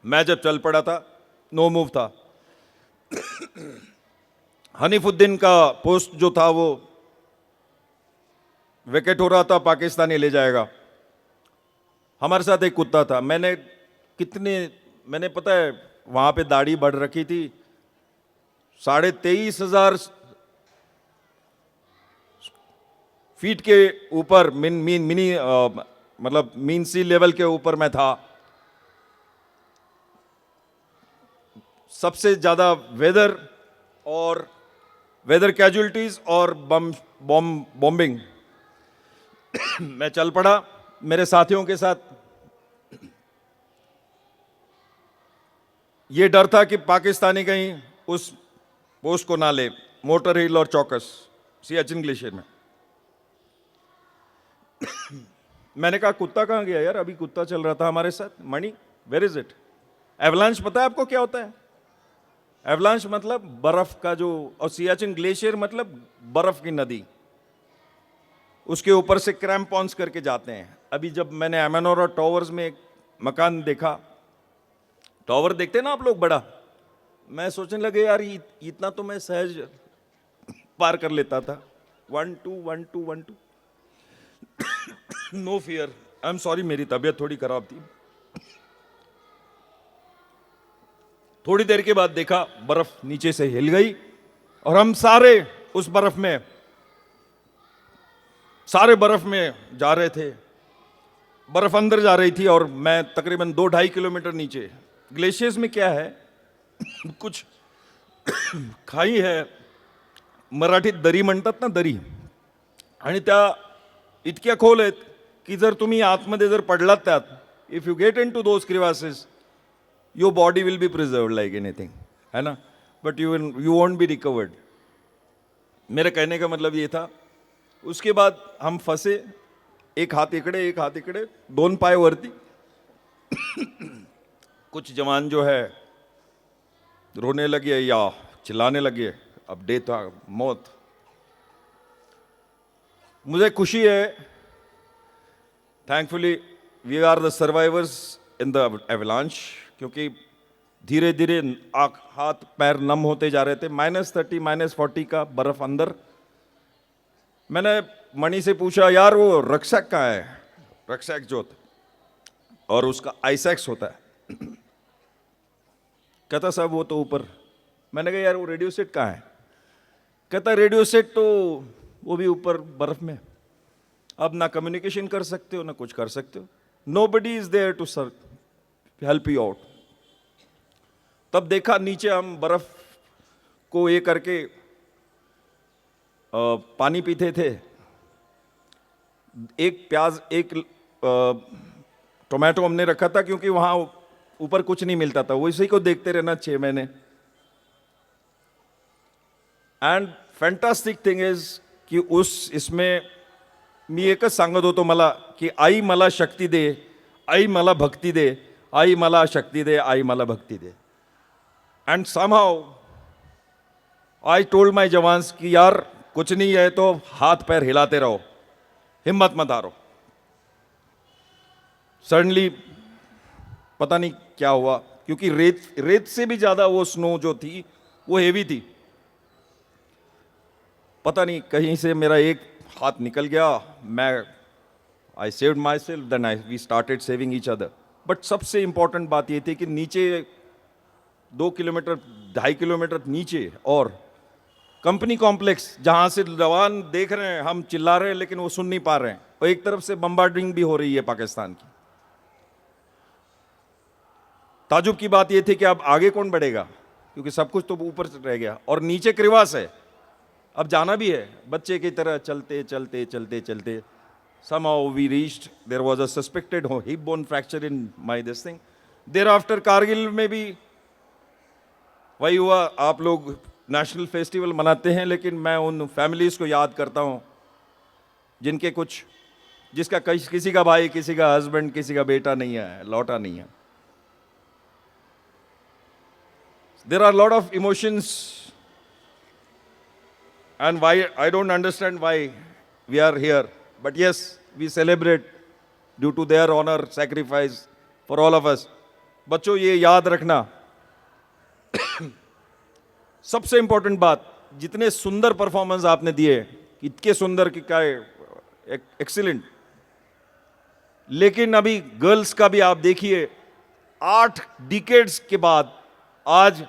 मैं जब चल पड़ा था, नो मूव था. हनीफुद्दीन का पोस्ट जो था वो विकेट हो रहा था, पाकिस्तानी ले जाएगा. हमारे साथ एक कुत्ता था. मैंने पता है वहां पे दाढ़ी बढ़ रखी थी. 23,500 फीट के ऊपर, मतलब मीन सी लेवल के ऊपर मैं था. सबसे ज्यादा वेदर कैजुअलिटीज और बॉम्बिंग. मैं चल पड़ा मेरे साथियों के साथ. ये डर था कि पाकिस्तानी कहीं उस पोस्ट को ना ले, मोटर हिल और चौकस, सियाचिन ग्लेशियर में. मैंने कहा कुत्ता कहाँ गया यार? अभी कुत्ता चल रहा था हमारे साथ. मणि वेयर इज इट? एवलांच पता है आपको क्या होता है? एवलांच मतलब बर्फ का जो, और सियाचिन ग्लेशियर मतलब बर्फ की नदी, उसके ऊपर से क्रैम्पॉन्स करके जाते हैं। अभी जब मैंने एमेनोरा टॉवर्स में एक मकान देखा, टॉवर देखते हैं ना आप लोग बड़ा, मैं सोचने लगे यार इतना तो मैं सहज पार कर लेता था। 1 2 1 2 1 2 no fear. I am sorry, मेरी तबीयत थोड़ी खराब थी। थोड़ी देर के बाद देखा बर्फ नीचे से हिल गई और हम सारे उस बर्फ में जा रहे थे। बर्फ अंदर जा रही थी और मैं तकरीबन 2-2.5 किलोमीटर नीचे। ग्लेशियर्स में क्या है, कुछ खाई है, मराठीत दरी म्हणतात ना, दरी, आणि त्या इतक्या खोल आहेत की जर तुम्ही आतमध्ये जर पडलात त्यात, if you get into those crevasses, your body will be preserve like anything, है ना, but you won't be recovered. मेरे कहने का मतलब ये था। उसके बाद हम फंसे, एक हाथ इकडे एक हाथ इकडे, 2 पाय वरती। कुछ जवान जो है रोने लगे या चिल्लाने लगे, अब डेथ मौत। मुझे खुशी है, thankfully we are the survivors in the avalanche, क्योंकि धीरे धीरे हाथ पैर नम होते जा रहे थे। -30 -40 का बर्फ अंदर। मैंने मणि से पूछा, यार वो रक्षक कहाँ है? रक्षक जो और उसका आइसैक्स होता है। कहता साहब वो तो ऊपर। मैंने कहा यार वो रेडियो सेट कहाँ है? कहता रेडियो सेट तो वो भी ऊपर बर्फ में। अब ना कम्युनिकेशन कर सकते हो ना कुछ कर सकते हो। Nobody is there to help you out. तब देखा नीचे हम बर्फ को ये करके पानी पीते थे। एक प्याज, एक टोमेटो हमने रखा था, क्योंकि वहां ऊपर कुछ नहीं मिलता था, वो इसी को देखते रहना 6 महीने। एंड फॅन्टास्टिक थिंग इज की इसमें मी एकच सांगत होतो मला की आई मला शक्ती दे, आई मला भक्ती दे, आई मला शक्ती दे, आई मला भक्ती दे। And somehow I told my jawans कि यार कुछ नहीं है तो हाथ पैर हिलाते रहो, हिम्मत मत हारो। सडनली पता नहीं क्या हुआ, क्योंकि रेत से भी ज्यादा वो स्नो जो थी वो हेवी थी। पता नहीं कहीं से मेरा एक हाथ निकल गया। I saved myself, then we started saving each other. But सबसे इंपॉर्टेंट बात ये थी कि नीचे 2 किलोमीटर 2.5 किलोमीटर नीचे और कंपनी कॉम्प्लेक्स, जहां से जवान देख रहे हैं, हम चिल्ला रहे हैं लेकिन वो सुन नहीं पा रहे हैं, और एक तरफ से बम्बार्डिंग भी हो रही है पाकिस्तान की। ताजुब की बात यह थी कि अब आगे कौन बढ़ेगा, क्योंकि सब कुछ तो ऊपर रह गया और नीचे क्रिवास है। अब जाना भी है, बच्चे की तरह चलते चलते चलते चलते somehow we reached. There was a suspected hip bone fracture in my this thing. Thereafter Kargil में भी वही हुआ। आप लोग नेशनल फेस्टिवल मनाते हैं, लेकिन मैं उन फैमिलीज को याद करता हूं जिनके जिसका किसी का भाई, किसी का हस्बैंड, किसी का बेटा नहीं है, लौटा नहीं है। There are a lot of emotions, and why I don't understand why we are here. But yes, we celebrate due to their honor, sacrifice for all of us. बच्चों ये याद रखना, सबसे इंपॉर्टेंट बात, जितने सुंदर परफॉर्मेंस आपने दिए, इतने सुंदर कि क्या एक्सीलेंट, लेकिन अभी गर्ल्स का भी आप देखिए, 8 डिकेड्स के बाद, आज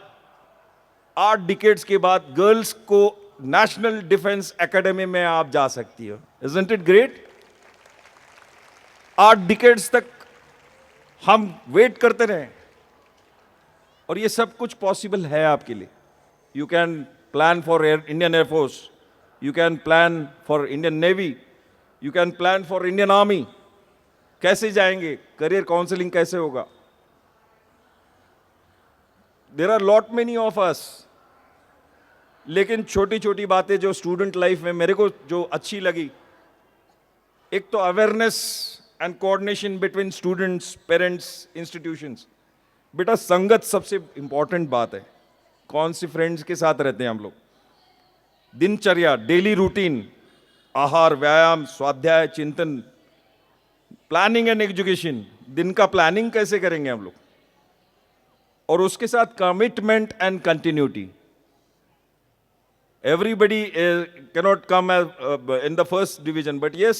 8 डिकेड्स के बाद गर्ल्स को नेशनल डिफेंस एकेडमी में आप जा सकती हो। Isn't it great? 8 डिकेड्स तक हम वेट करते रहे और ये सब कुछ पॉसिबल है आपके लिए। You can plan for Indian Air Force, you can plan for Indian Navy, you can plan for Indian Army. कैसे जाएंगे, करियर काउंसलिंग कैसे होगा? There are lot many of us, लेकिन छोटी छोटी बातें जो स्टूडेंट लाइफ में मेरे को जो अच्छी लगी, एक तो awareness and coordination between students, parents, institutions. बेटा संगत सबसे इंपॉर्टेंट बात है. कौन सी फ्रेंड्स के साथ रहते हैं हम लोग, दिनचर्या, डेली रूटीन, आहार, व्यायाम, स्वाध्याय, चिंतन, प्लानिंग एंड एजुकेशन. दिन का प्लानिंग कैसे करेंगे हम लोग, और उसके साथ commitment and continuity. Everybody cannot come in the first division, but yes,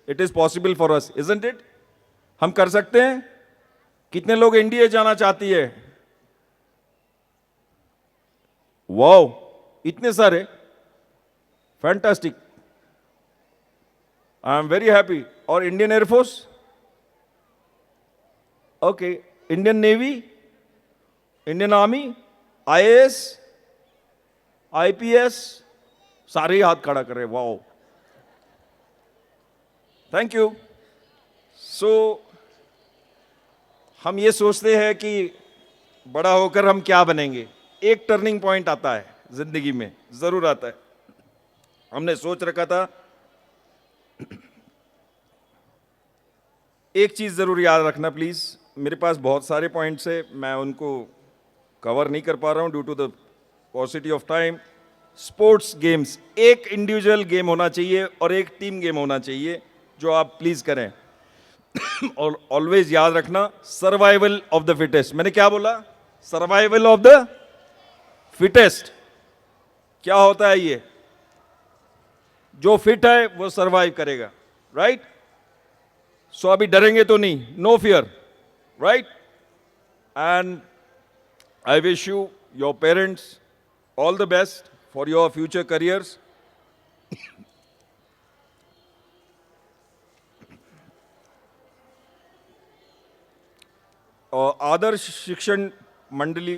it is possible for us, isn't it? हम कर सकते हैं. कितने लोग एनडीए जाना चाहती है? वाओ, इतने सारे. Fantastic. I am very happy. और Indian air force, okay, Indian navy, Indian army, IAS, IPS, सारे ही हाथ खड़ा कर रहे. Wow, thank you. सो हम ये सोचते हैं कि बड़ा होकर हम क्या बनेंगे. एक टर्निंग पॉइंट आता है जिंदगी में, जरूर आता है. हमने सोच रखा था, एक चीज जरूर याद रखना प्लीज. मेरे पास बहुत सारे पॉइंट्स है, मैं उनको कवर नहीं कर पा रहा हूं due to the paucity of time. Sports games, एक इंडिविजुअल गेम होना चाहिए और एक टीम गेम होना चाहिए, जो आप प्लीज करें. और ऑलवेज याद रखना, सर्वाइवल ऑफ द फिटेस्ट. मैंने क्या बोला? Survival of the fittest. क्या होता है ये? जो फिट है वो सर्वाइव करेगा, राइट? सो अभी डरेंगे तो नहीं, no fear, right? And I wish you, your parents, all the best for your future careers. Adarsh Shikshan Mandali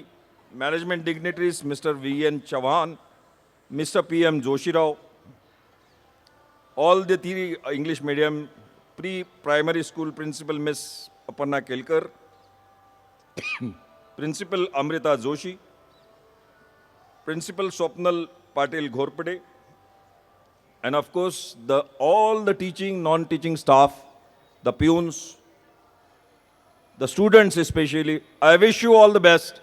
management dignitaries mister VN Chavan, Mr. PM Joshi Rao, all the 3 English medium pre-primary school principal Miss Aparna Kelkar, Principal Amrita Joshi, Principal Swapnal Patel Ghorpade, and of course all the teaching, non-teaching staff, the peons, the students especially. I wish you all the best.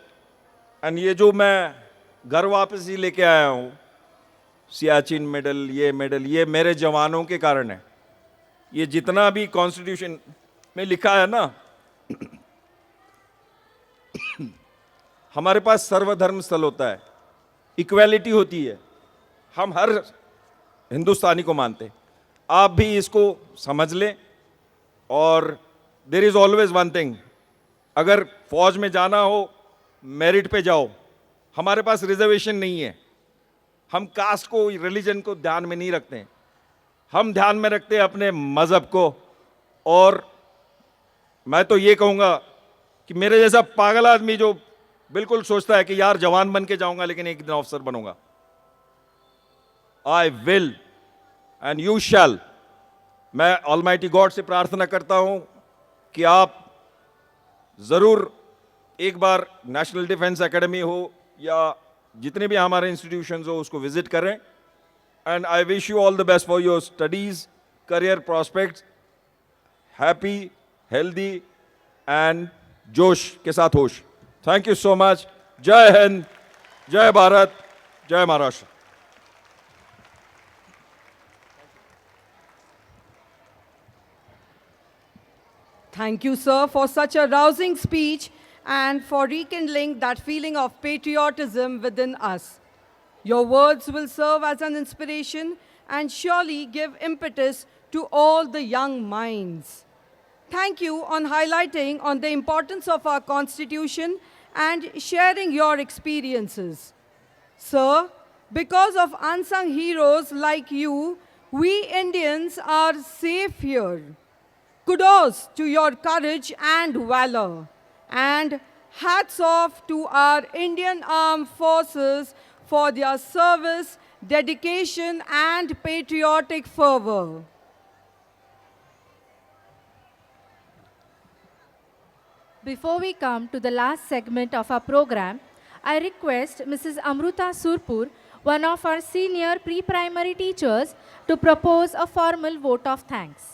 And ये जो मैं घर वापस ही लेके आया हूँ, Siachen medal, ये मेरे जवानों के कारण है. ये जितना भी कॉन्स्टिट्यूशन में लिखा है ना, हमारे पास सर्वधर्म स्थल होता है, इक्वालिटी होती है, हम हर हिंदुस्तानी को मानते हैं. आप भी इसको समझ लें. और there is always one thing, अगर फौज में जाना हो, मेरिट पे जाओ. हमारे पास रिजर्वेशन नहीं है. हम कास्ट को, रिलीजन को ध्यान में नहीं रखते हैं. हम ध्यान में रखते हैं अपने मजहब को. और मैं तो ये कहूँगा कि मेरे जैसा पागल आदमी जो बिल्कुल सोचता है कि यार जवान बन के जाऊंगा लेकिन एक दिन ऑफिसर बनूंगा, I will and you shall. मैं ऑलमाइटी गॉड से प्रार्थना करता हूं कि आप जरूर एक बार नेशनल डिफेंस एकेडमी हो या जितने भी हमारे इंस्टीट्यूशंस हो उसको विजिट करें. And I wish you all the best for your studies, career prospects. Happy, healthy and जोश के साथ होश. Thank you so much. Jai Hind, Jai Bharat, Jai Maharashtra.
Thank you, sir, for such a rousing speech and for rekindling that feeling of patriotism within us. Your words will serve as an inspiration and surely give impetus to all the young minds. Thank you on highlighting on the importance of our Constitution and sharing your experiences. Sir, because of unsung heroes like you, we Indians are safe here. Kudos to your courage and valor. And hats off to our Indian Armed Forces for their service, dedication and patriotic fervor.
Before we come to the last segment of our program, I request Mrs. Amruta Surpur, one of our senior pre-primary teachers, to propose a formal vote of thanks.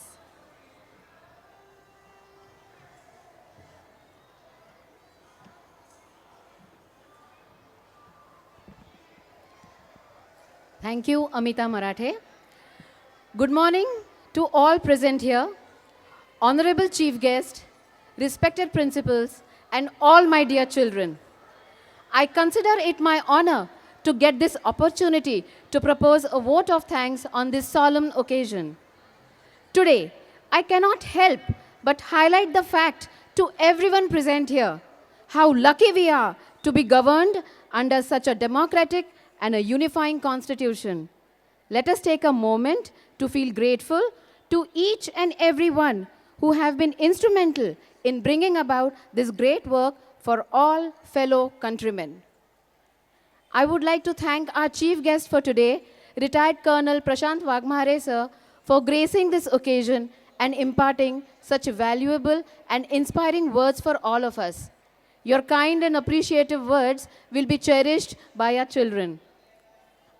Thank you, Amita Marathe. Good morning to all present here, honorable chief guest, respected principals, and all my dear children. I consider it my honor to get this opportunity to propose a vote of thanks on this solemn occasion. Today, I cannot help but highlight the fact to everyone present here how lucky we are to be governed under such a democratic and a unifying constitution. Let us take a moment to feel grateful to each and every one who have been instrumental in bringing about this great work for all fellow countrymen. I would like to thank our chief guest for today, retired Colonel Prashant Wagmare sir, for gracing this occasion and imparting such valuable and inspiring words for all of us. Your kind and appreciative words will be cherished by our children.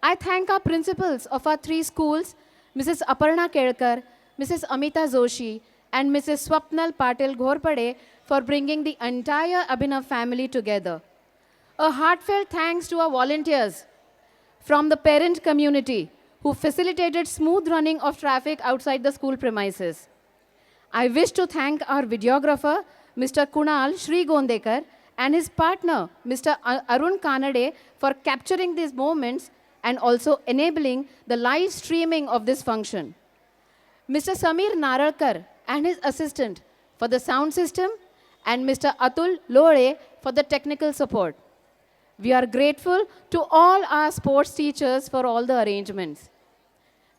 I thank our principals of our 3 schools, Mrs. Aparna Kelkar, Mrs. Amita Joshi, and Mrs. Swapnal Patil Ghorpade for bringing the entire Abhinav family together. A heartfelt thanks to our volunteers from the parent community who facilitated smooth running of traffic outside the school premises. I wish to thank our videographer, Mr. Kunal Shri Gondekar, and his partner, Mr. Arun Kanade, for capturing these moments and also enabling the live streaming of this function. Mr. Samir Naralkar and his assistant for the sound system, and Mr. Atul Lore for the technical support. We are grateful to all our sports teachers for all the arrangements.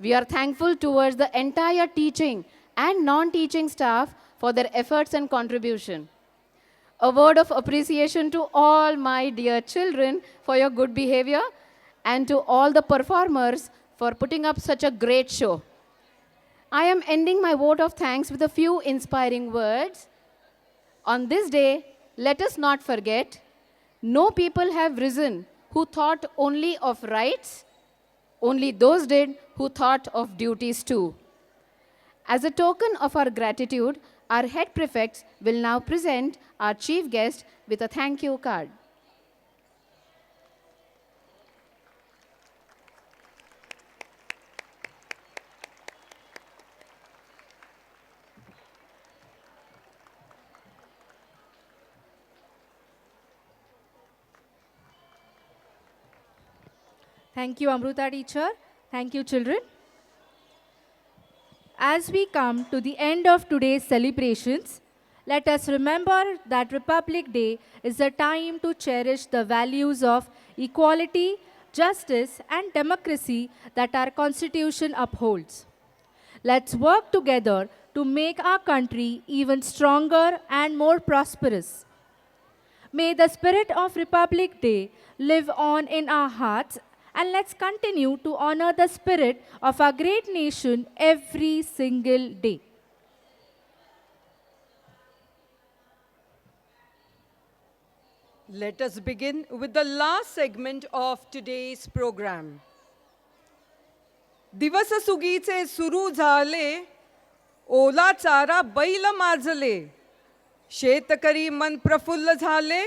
We are thankful towards the entire teaching and non-teaching staff for their efforts and contribution. A word of appreciation to all my dear children for your good behavior, and to all the performers for putting up such a great show. I am ending my vote of thanks with a few inspiring words. On this day, let us not forget, no people have risen who thought only of rights, only those did who thought of duties too. As a token of our gratitude, our head prefects will now present our chief guest with a thank you card.
Thank you, Amruta teacher. Thank you, children. As we come to the end of today's celebrations, let us remember that Republic Day is a time to cherish the values of equality, justice, and democracy that our Constitution upholds. Let's work together to make our country even stronger and more prosperous. May the spirit of Republic Day live on in our hearts, and let's continue to honor the spirit of our great nation every single day.
Let us begin with the last segment of today's program. दिवस सुगीचे सुरू झाले, ओला चारा बैल माजले, शेतकरी मन प्रफुल्ल झाले,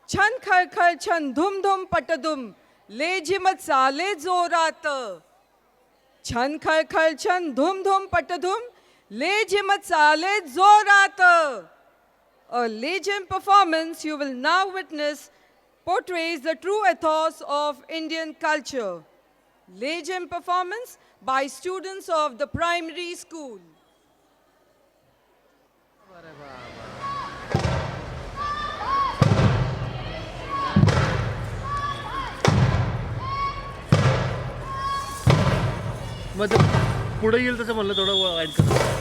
छन खळखळ छन धुम धुम पटधुम, लेझिम चाले जोरात. छन खळखळ छन धुम धुम पटधुम, लेझिम चाले जोरात. A legion performance you will now witness portrays the true ethos of Indian culture. Legion performance by students of the primary school.
मग पुढे येईल तसं म्हणलं थोडं वाईट कर.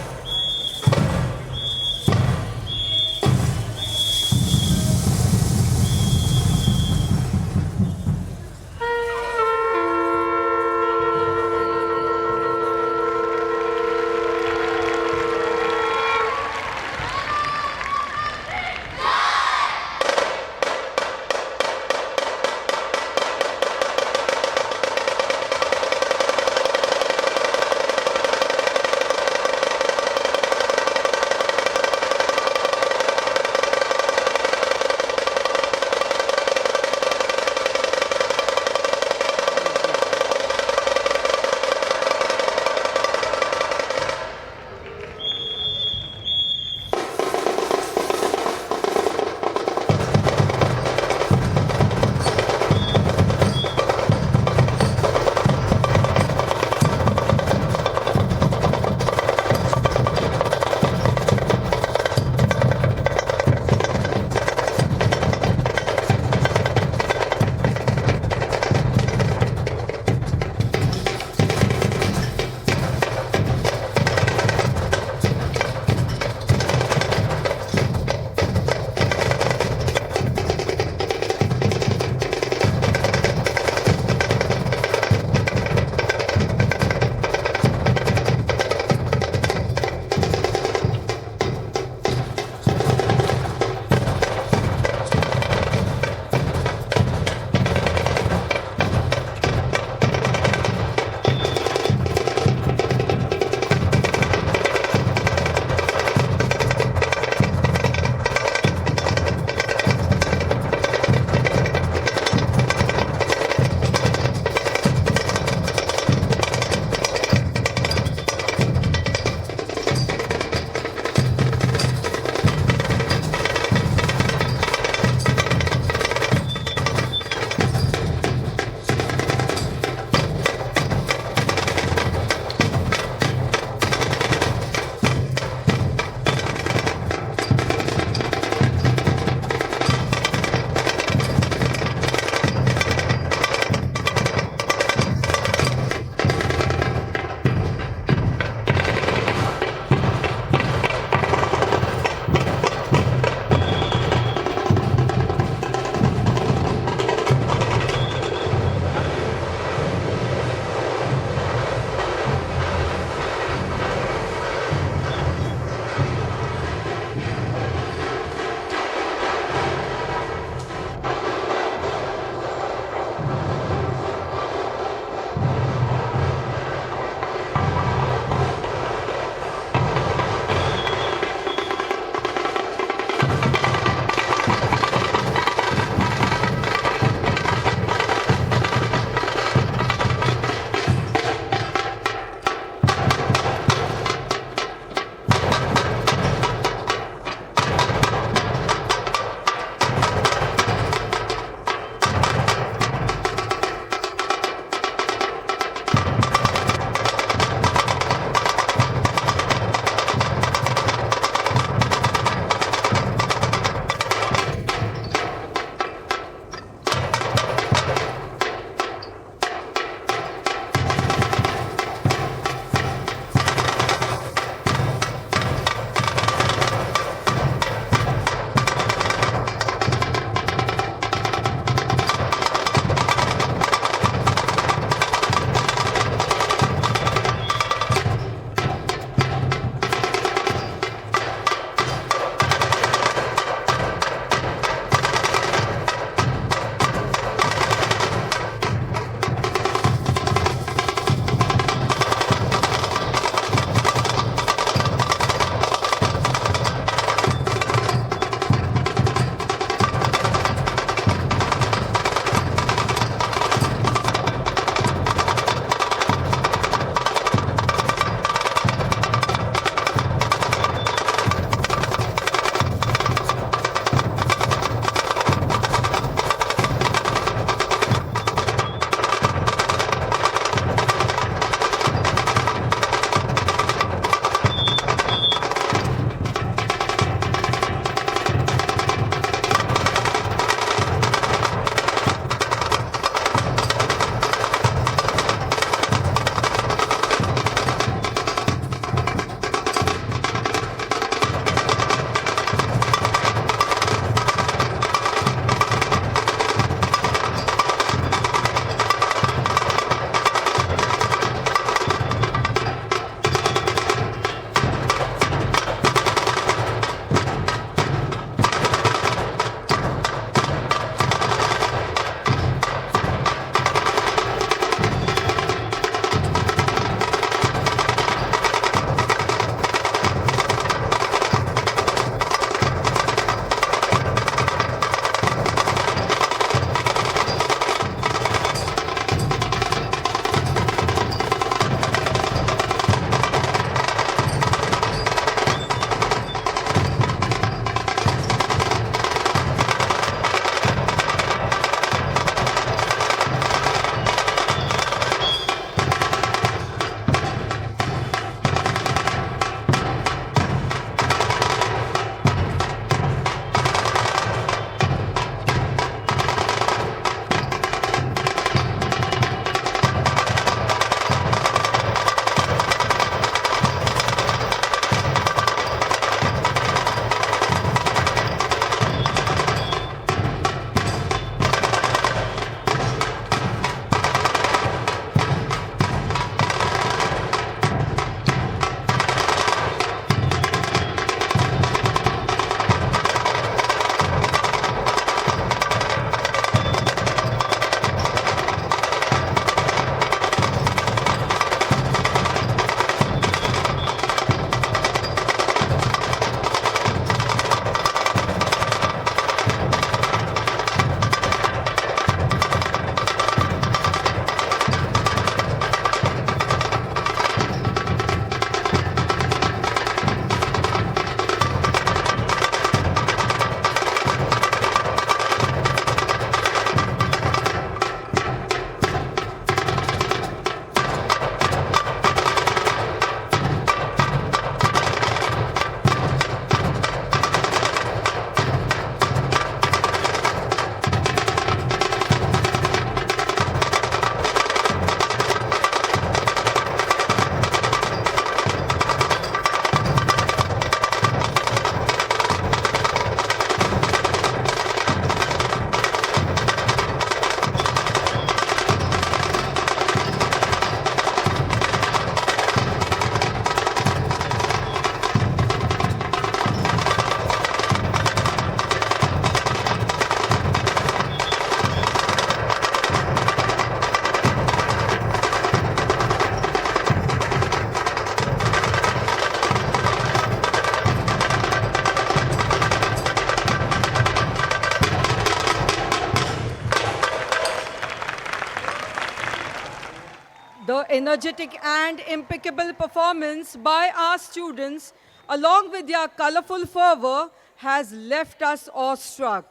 energetic and impeccable performance by our students, along with their colorful fervor, has left us awestruck.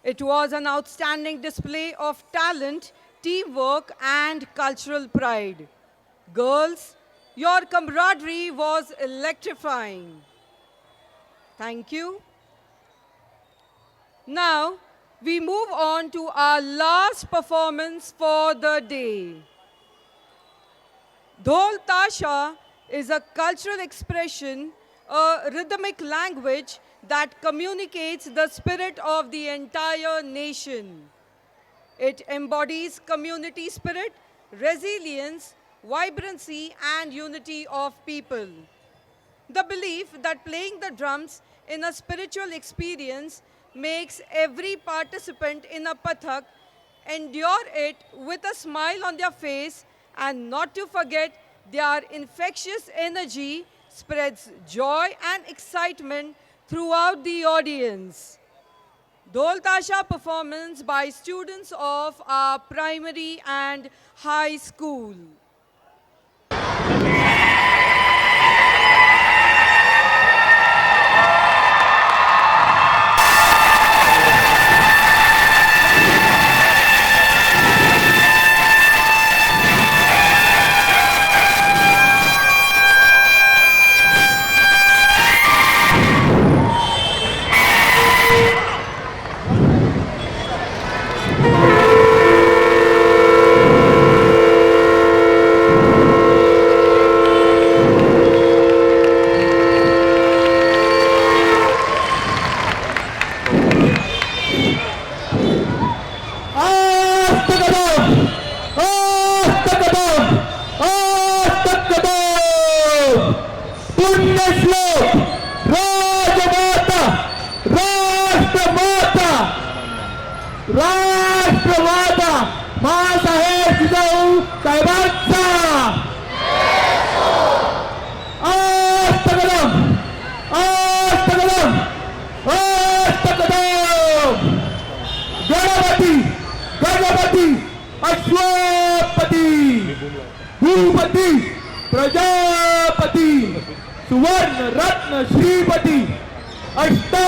It was an outstanding display of talent, teamwork, and cultural pride. Girls, your camaraderie was electrifying. Thank you. Now, we move on to our last performance for the day. Dhol Tasha is a cultural expression, a rhythmic language that communicates the spirit of the entire nation. It embodies community spirit, resilience, vibrancy, and unity of people. The belief that playing the drums in a spiritual experience makes every participant in a pathak endure it with a smile on their face, and not to forget their infectious energy spreads joy and excitement throughout the audience. Dhol Tasha performance by students of our primary and high school.
राष्ट्रमाता माँसाहेब जिजाऊ साहेबांचा अष्टकदम अष्टकदम अष्टकदम गणपती गणपती अश्वपती भूपती प्रजापती सुवर्ण रत्न श्रीपती अष्टा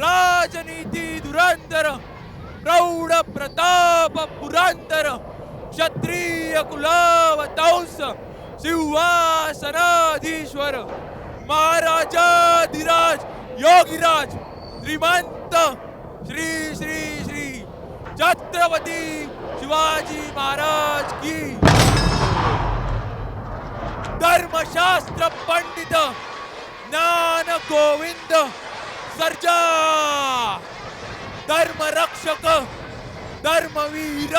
राजनीति धुरंधर प्रौढ प्रताप पुरंदर क्षत्रिय कुलावतंस सिंहासनाधीश्वर महाराजाधिराज योगीराज श्रीमंत श्री श्री श्री छत्रपति शिवाजी महाराज की धर्मशास्त्र पंडित ज्ञान गोविंद सर्जा धर्म रक्षक धर्मवीर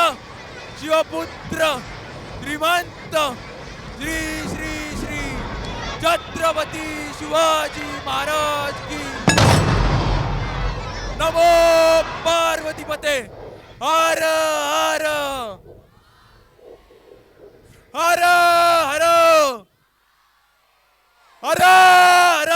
शिवपुत्र श्रीमंत श्री श्री श्री छत्रपति शिवाजी महाराज की नमो पार्वती पते हर हर हर हर हर हर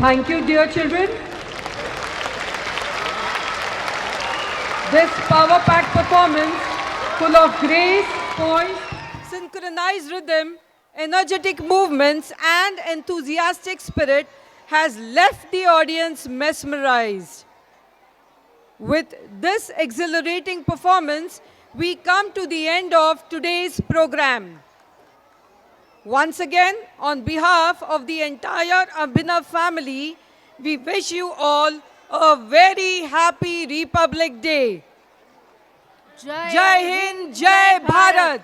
Thank you, dear children. This power-packed performance, full of grace, poise, synchronized rhythm, energetic movements, and enthusiastic spirit, has left the audience mesmerized. With this exhilarating performance, we come to the end of today's program. Once again, on behalf of the entire Abhinav family, we wish you all a very happy Republic Day. Jai Hind, Jai Bharat.